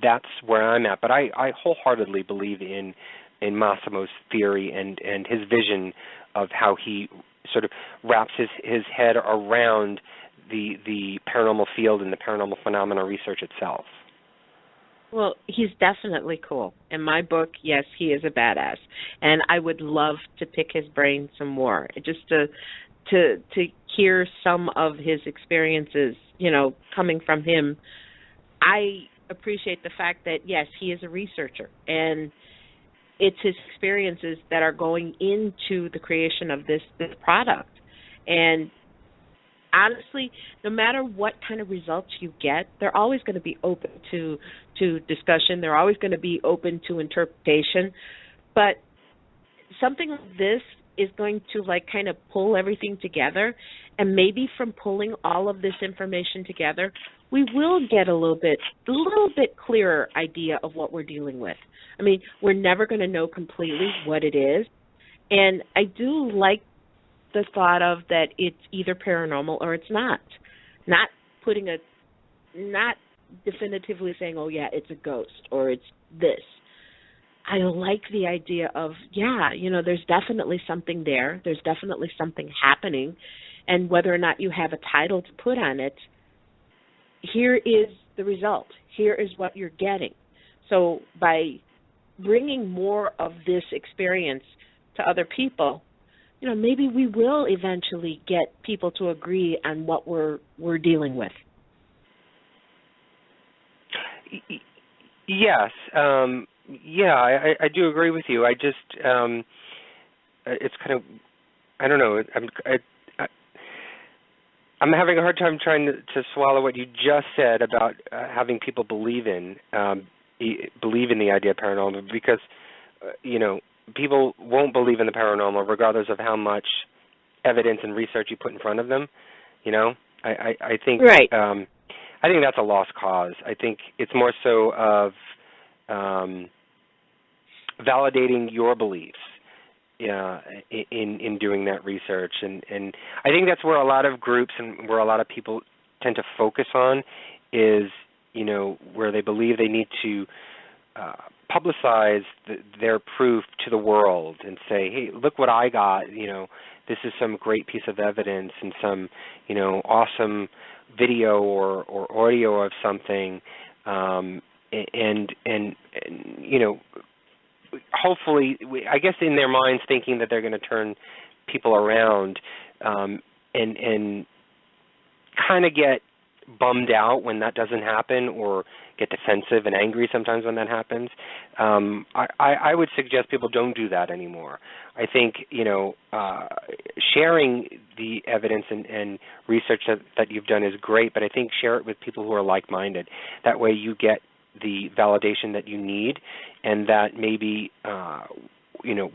Speaker 5: that's where I'm at. But I wholeheartedly believe in Massimo's theory and his vision of how he sort of wraps his head around the paranormal field and the paranormal phenomena research itself.
Speaker 6: Well, he's definitely cool. In my book, yes, he is a badass, and I would love to pick his brain some more, just to hear some of his experiences, coming from him. I appreciate the fact that, yes, he is a researcher, and it's his experiences that are going into the creation of this product. And honestly, no matter what kind of results you get, they're always going to be open to discussion. They're always going to be open to interpretation. But something like this is going to kind of pull everything together, and maybe from pulling all of this information together, we will get a little bit clearer idea of what we're dealing with. I mean, we're never going to know completely what it is, and I do like the thought of that it's either paranormal or it's not. Not definitively saying, oh yeah, it's a ghost or it's this. I like the idea of, there's definitely something there. There's definitely something happening. And whether or not you have a title to put on it, here is the result. Here is what you're getting. So by bringing more of this experience to other people, maybe we will eventually get people to agree on what we're dealing with.
Speaker 5: Yes. I do agree with you. I just, it's kind of, I don't know, I'm having a hard time trying to swallow what you just said about having people believe in the idea of paranormal, because, people won't believe in the paranormal regardless of how much evidence and research you put in front of them. I think
Speaker 6: right.
Speaker 5: I think that's a lost cause. I think it's more so of validating your beliefs in doing that research, and I think that's where a lot of groups and where a lot of people tend to focus on is where they believe they need to publicize their proof to the world and say, hey, look what I got, this is some great piece of evidence and some, awesome video or audio of something, and hopefully, I guess in their minds thinking that they're going to turn people around and kind of get bummed out when that doesn't happen, or get defensive and angry sometimes when that happens. I would suggest people don't do that anymore. I think, sharing the evidence and research that you've done is great, but I think share it with people who are like-minded. That way you get the validation that you need, and that maybe,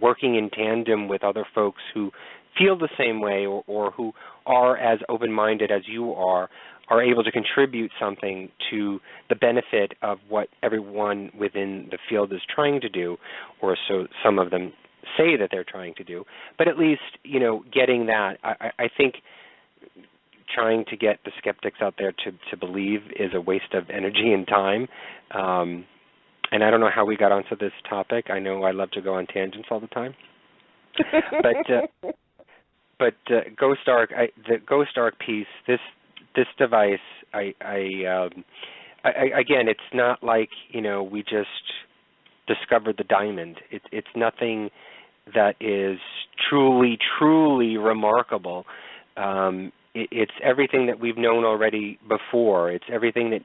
Speaker 5: working in tandem with other folks who feel the same way or who are as open-minded as you are able to contribute something to the benefit of what everyone within the field is trying to do, or so some of them say that they're trying to do. But at least, getting that, I think trying to get the skeptics out there to believe is a waste of energy and time. And I don't know how we got onto this topic. I know I love to go on tangents all the time. But Ghost Ark, the Ghost Ark piece, this device, again, it's not like, we just discovered the diamond. It's nothing that is truly remarkable. It's everything that we've known already before. It's everything that,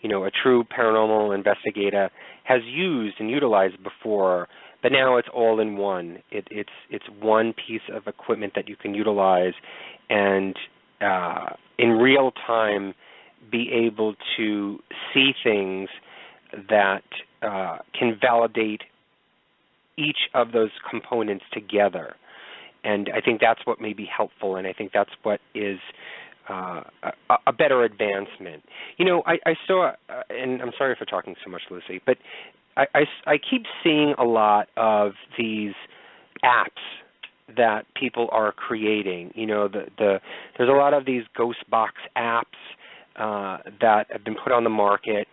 Speaker 5: a true paranormal investigator has used and utilized before, but now it's all in one. It's one piece of equipment that you can utilize and in real time be able to see things that can validate each of those components together. And I think that's what may be helpful, and I think that's what is a better advancement. I saw, and I'm sorry for talking so much, Lucy, but I keep seeing a lot of these apps that people are creating. There's a lot of these ghost box apps that have been put on the market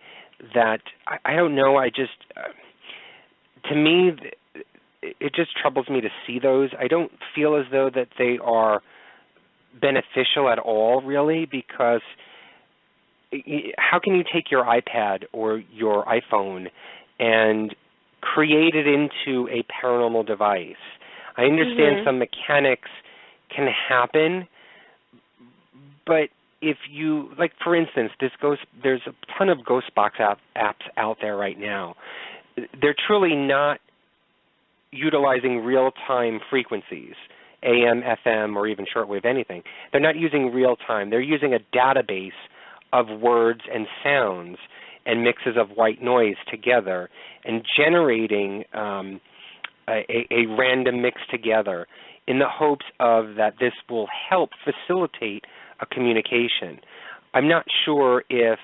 Speaker 5: that I don't know. To me, it just troubles me to see those. I don't feel as though that they are beneficial at all, really, because how can you take your iPad or your iPhone and create it into a paranormal device? I understand some mechanics can happen, but if you, like for instance, there's a ton of ghost box apps out there right now. They're truly not utilizing real-time frequencies, AM, FM, or even shortwave, anything. They're not using real-time. They're using a database of words and sounds and mixes of white noise together and generating a random mix together in the hopes of that this will help facilitate a communication. I'm not sure if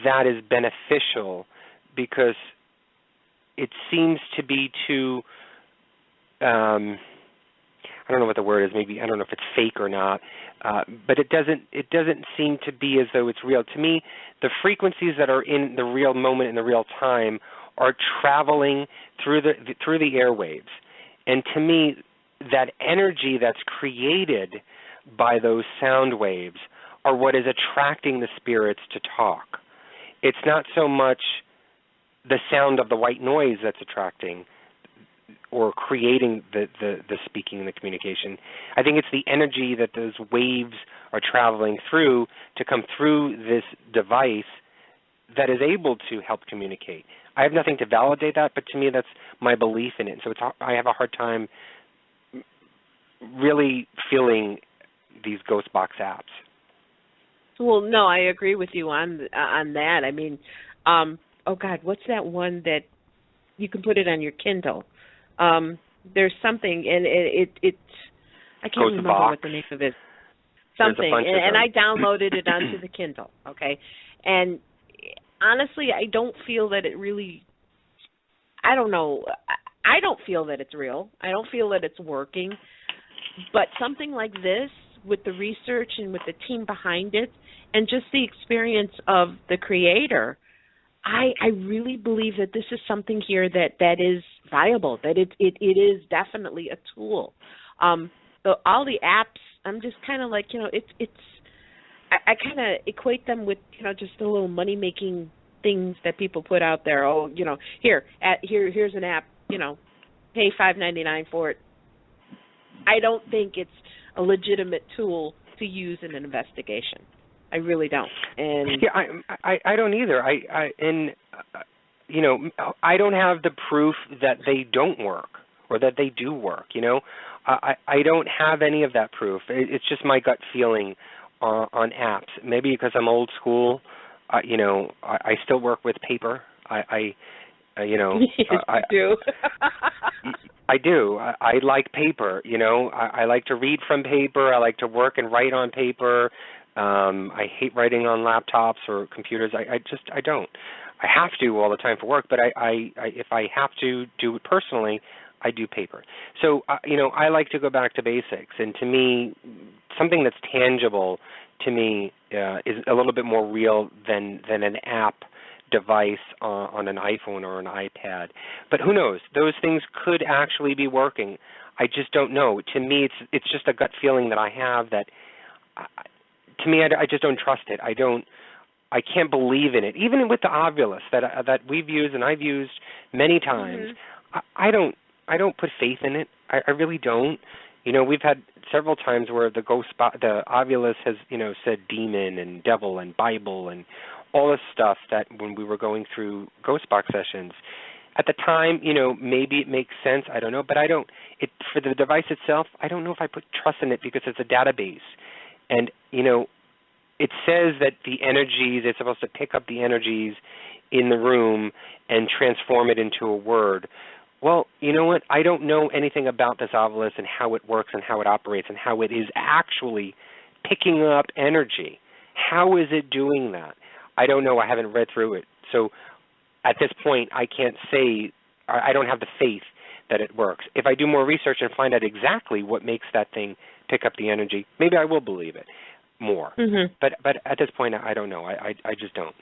Speaker 5: that is beneficial because it seems to be too, I don't know what the word is, maybe, I don't know if it's fake or not, but it doesn't seem to be as though it's real. To me, the frequencies that are in the real moment, in the real time, are traveling through the airwaves. And to me, that energy that's created by those sound waves are what is attracting the spirits to talk. It's not so much the sound of the white noise that's attracting or creating the speaking and the communication. I think it's the energy that those waves are traveling through to come through this device that is able to help communicate. I have nothing to validate that, but to me that's my belief in it. So I have a hard time really feeling these ghost box apps.
Speaker 6: Well, no, I agree with you on that. I mean, oh God, what's that one that you can put it on your Kindle? There's something, and it's I can't remember what the name of it is. Something, and I downloaded it onto the Kindle. Okay, and honestly, I don't feel that it really. I don't know. I don't feel that it's real. I don't feel that it's working. But something like this, with the research and with the team behind it, and just the experience of the creator, I really believe that this is something here that is viable, that it is definitely a tool. So all the apps, I'm just kind of like, I kind of equate them with, just the little money-making things that people put out there. Oh, here's an app, pay $5.99 for it. I don't think it's a legitimate tool to use in an investigation. I really don't. And
Speaker 5: yeah, I don't either. I don't have the proof that they don't work or that they do work. I don't have any of that proof. It's just my gut feeling on apps. Maybe because I'm old school. I still work with paper.
Speaker 6: Yes, you do.
Speaker 5: I do. I like paper. I like to read from paper. I like to work and write on paper. I hate writing on laptops or computers. I don't. I have to all the time for work, but if I have to do it personally, I do paper. So, I like to go back to basics. And to me, something that's tangible to me is a little bit more real than an app device on an iPhone or an iPad. But who knows? Those things could actually be working. I just don't know. To me, it's just a gut feeling that I have that, to me, I just don't trust it. I can't believe in it. Even with the Ovilus that we've used and I've used many times, I don't put faith in it. I really don't. We've had several times where the Ovilus has, said demon and devil and Bible and all this stuff that when we were going through Ghost Box sessions. At the time, maybe it makes sense. I don't know. But for the device itself, I don't know if I put trust in it because it's a database. And, it says that the energies, it's supposed to pick up the energies in the room and transform it into a word. Well, you know what? I don't know anything about this Ovilus and how it works and how it operates and how it is actually picking up energy. How is it doing that? I don't know. I haven't read through it. So at this point, I can't say, I don't have the faith that it works. If I do more research and find out exactly what makes that thing pick up the energy, maybe I will believe it more. Mm-hmm. But at this point, I don't know. I just don't.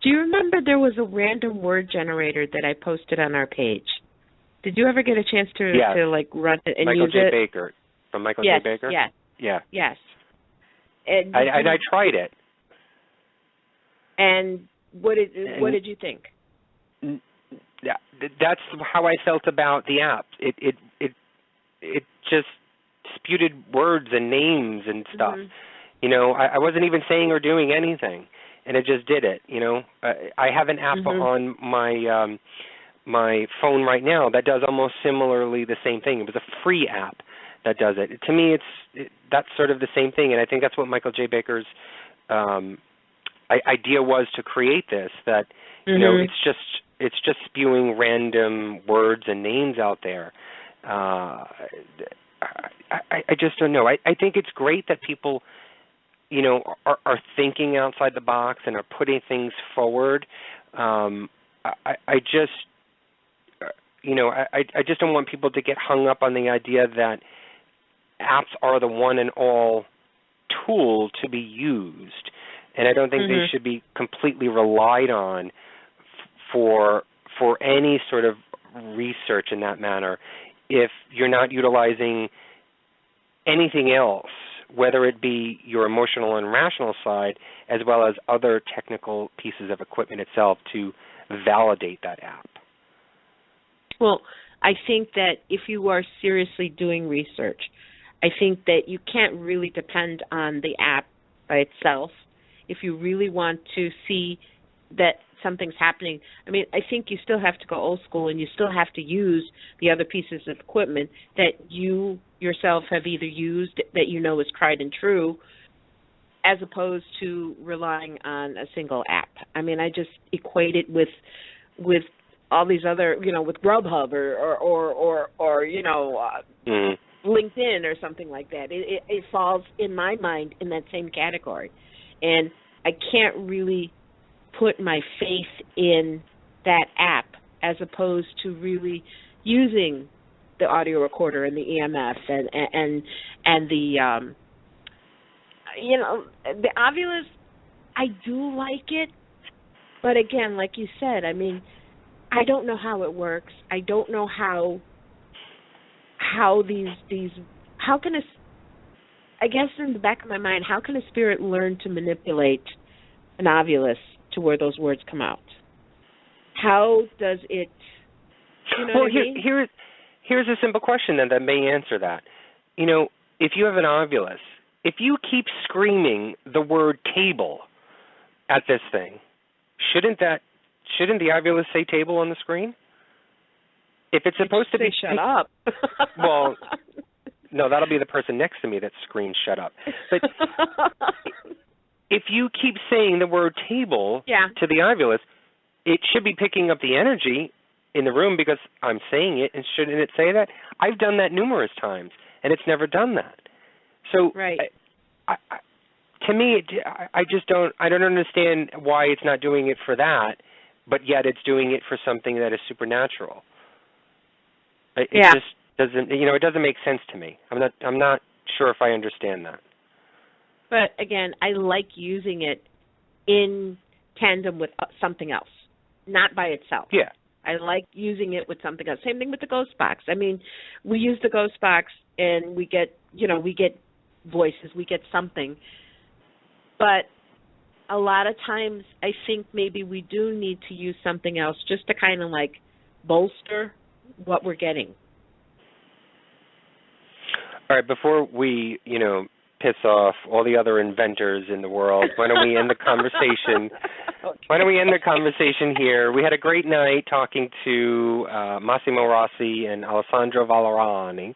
Speaker 6: Do you remember there was a random word generator that I posted on our page? Did you ever get a chance to run it and use it?
Speaker 5: Michael J. Baker. From Michael J. Baker?
Speaker 6: Yes.
Speaker 5: Yeah.
Speaker 6: Yes.
Speaker 5: And I tried it.
Speaker 6: And what did you think?
Speaker 5: That's how I felt about the app. It just sputed words and names and stuff. Mm-hmm. I wasn't even saying or doing anything, and it just did it. I have an app on my phone right now that does almost similarly the same thing. It was a free app that does it. To me, that's sort of the same thing, and I think that's what Michael J. Baker's idea was to create this. That it's just spewing random words and names out there. I just don't know. I think it's great that people, are thinking outside the box and are putting things forward. I just don't want people to get hung up on the idea that apps are the one and all tool to be used, and I don't think they should be completely relied on for any sort of research in that manner if you're not utilizing anything else, whether it be your emotional and rational side as well as other technical pieces of equipment itself to validate that app.
Speaker 6: Well, I think that if you are seriously doing research, I think that you can't really depend on the app by itself. If you really want to see that something's happening, I mean, I think you still have to go old school and you still have to use the other pieces of equipment that you yourself have either used that is tried and true, as opposed to relying on a single app. I mean, I just equate it with all these other, with Grubhub or LinkedIn or something like that. It falls, in my mind, in that same category. And I can't really put my faith in that app as opposed to really using the audio recorder and the EMF and the the Ovilus. I do like it, but again, like you said, I mean, I don't know how it works. I don't know how these how can I guess in the back of my mind, how can a spirit learn to manipulate an Ovilus to where those words come out? How does it?
Speaker 5: Well, here's a simple question then that may answer that. You know, if you have an ovulus, if you keep screaming the word table at this thing, shouldn't the ovulus say table on the screen? If it's supposed to be
Speaker 6: shut up.
Speaker 5: Well, no, that'll be the person next to me that screams shut up. But if you keep saying the word table to the ovulus, it should be picking up the energy in the room because I'm saying it, and shouldn't it say that? I've done that numerous times, and it's never done that. So,
Speaker 6: right.
Speaker 5: To me, I don't understand why it's not doing it for that, but yet it's doing it for something that is supernatural. It just doesn't, it doesn't make sense to me. I'm not sure if I understand that.
Speaker 6: But again, I like using it in tandem with something else, not by itself.
Speaker 5: Yeah.
Speaker 6: I like using it with something else. Same thing with the ghost box. I mean, we use the ghost box and we get voices, we get something. But a lot of times I think maybe we do need to use something else just to kind of like bolster what we're getting.
Speaker 5: All right, before we, piss off all the other inventors in the world, why don't we end the conversation? Okay. Why don't we end the conversation here? We had a great night talking to Massimo Rossi and Alessandro Valerani,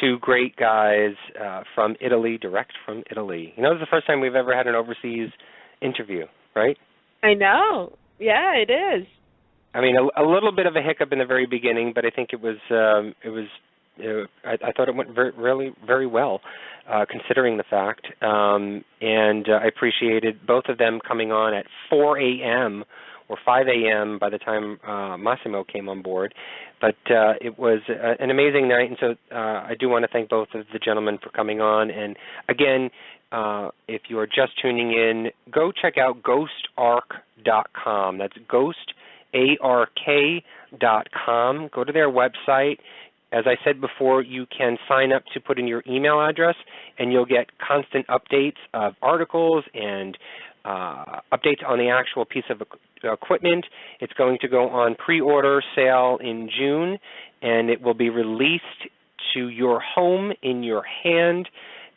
Speaker 5: two great guys from Italy, direct from Italy. This is the first time we've ever had an overseas interview, right?
Speaker 6: I know. Yeah, it is.
Speaker 5: I mean, a little bit of a hiccup in the very beginning, but I think it was. I thought it went really very well, considering the fact. And I appreciated both of them coming on at 4 a.m. or 5 a.m. by the time Massimo came on board. But it was an amazing night, and so I do want to thank both of the gentlemen for coming on. And again, if you are just tuning in, go check out GhostArk.com. That's GhostArk.com. Go to their website. As I said before, you can sign up to put in your email address, and you'll get constant updates of articles and updates on the actual piece of equipment. It's going to go on pre-order sale in June, and it will be released to your home in your hand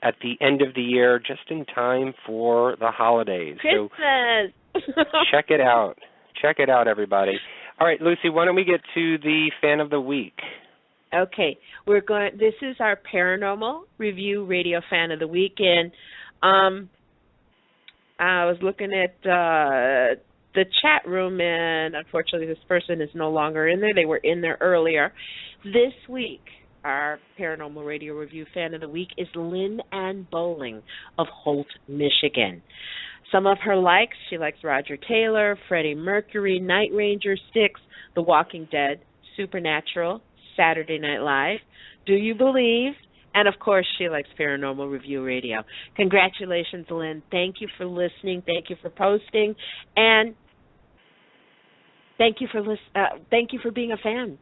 Speaker 5: at the end of the year, just in time for the holidays.
Speaker 6: Christmas!
Speaker 5: So check it out. Check it out, everybody. All right, Lucy, why don't we get to the Fan of the Week?
Speaker 6: Okay, this is our Paranormal Review Radio Fan of the Week, and I was looking at the chat room, and unfortunately this person is no longer in there. They were in there earlier. This week, our Paranormal Radio Review Fan of the Week is Lynn Ann Bowling of Holt, Michigan. Some of her likes, she likes Roger Taylor, Freddie Mercury, Night Ranger, Styx, The Walking Dead, Supernatural, Saturday Night Live, Do You Believe? And, of course, she likes Paranormal Review Radio. Congratulations, Lynn. Thank you for listening. Thank you for posting. And thank you for being a fan.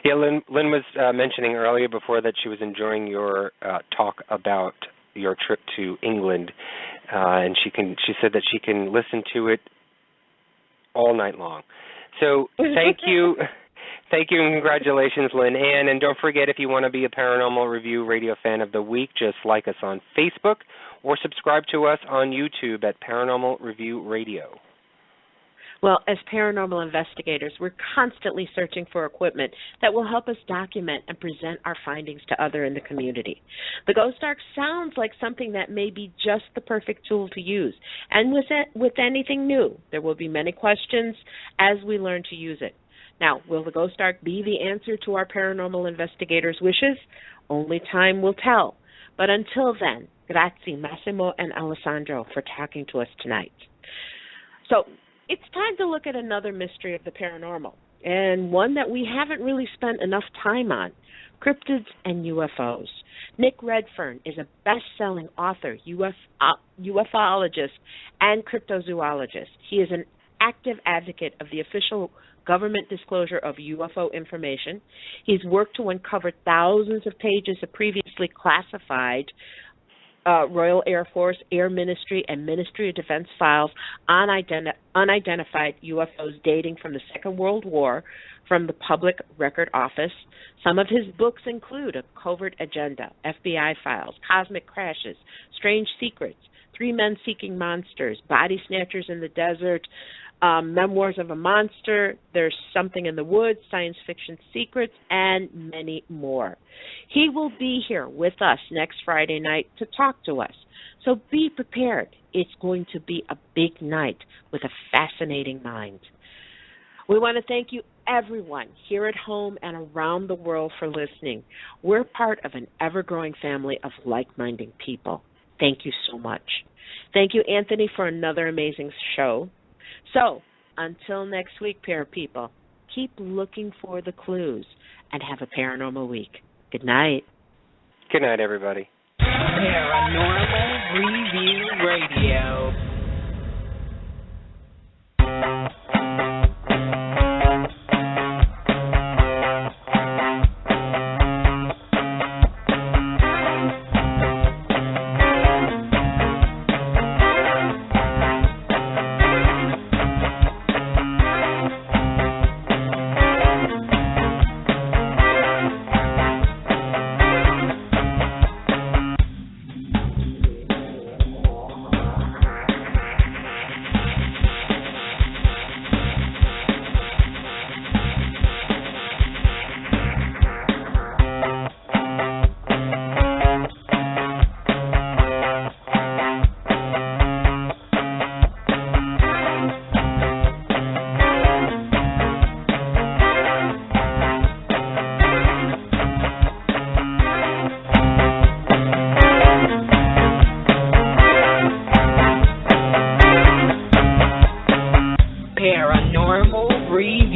Speaker 5: Yeah, Lynn was mentioning earlier before that she was enjoying your talk about your trip to England, and she said that she can listen to it all night long. So thank you. Thank you and congratulations, Lynn Ann. And don't forget, if you want to be a Paranormal Review Radio Fan of the Week, just like us on Facebook or subscribe to us on YouTube at Paranormal Review Radio.
Speaker 6: Well, as paranormal investigators, we're constantly searching for equipment that will help us document and present our findings to others in the community. The Ghost Ark sounds like something that may be just the perfect tool to use. And with anything new, there will be many questions as we learn to use it. Now, will the Ghost Ark be the answer to our paranormal investigators' wishes? Only time will tell. But until then, grazie Massimo and Alessandro for talking to us tonight. So, it's time to look at another mystery of the paranormal, and one that we haven't really spent enough time on, cryptids and UFOs. Nick Redfern is a best-selling author, ufologist, and cryptozoologist. He is an active advocate of the official government disclosure of UFO information. He's worked to uncover thousands of pages of previously classified Royal Air Force, Air Ministry, and Ministry of Defense files on unidentified UFOs dating from the Second World War from the Public Record Office. Some of his books include A Covert Agenda, FBI Files, Cosmic Crashes, Strange Secrets, Three Men Seeking Monsters, Body Snatchers in the Desert, Memoirs of a Monster, There's Something in the Woods, Science Fiction Secrets, and many more. He will be here with us next Friday night to talk to us. So be prepared. It's going to be a big night with a fascinating mind. We want to thank you, everyone, here at home and around the world for listening. We're part of an ever-growing family of like-minded people. Thank you so much. Thank you, Anthony, for another amazing show. So, until next week, pair people, keep looking for the clues and have a paranormal week. Good night.
Speaker 5: Good night, everybody.
Speaker 4: Paranormal Review Radio. Paranormal Review.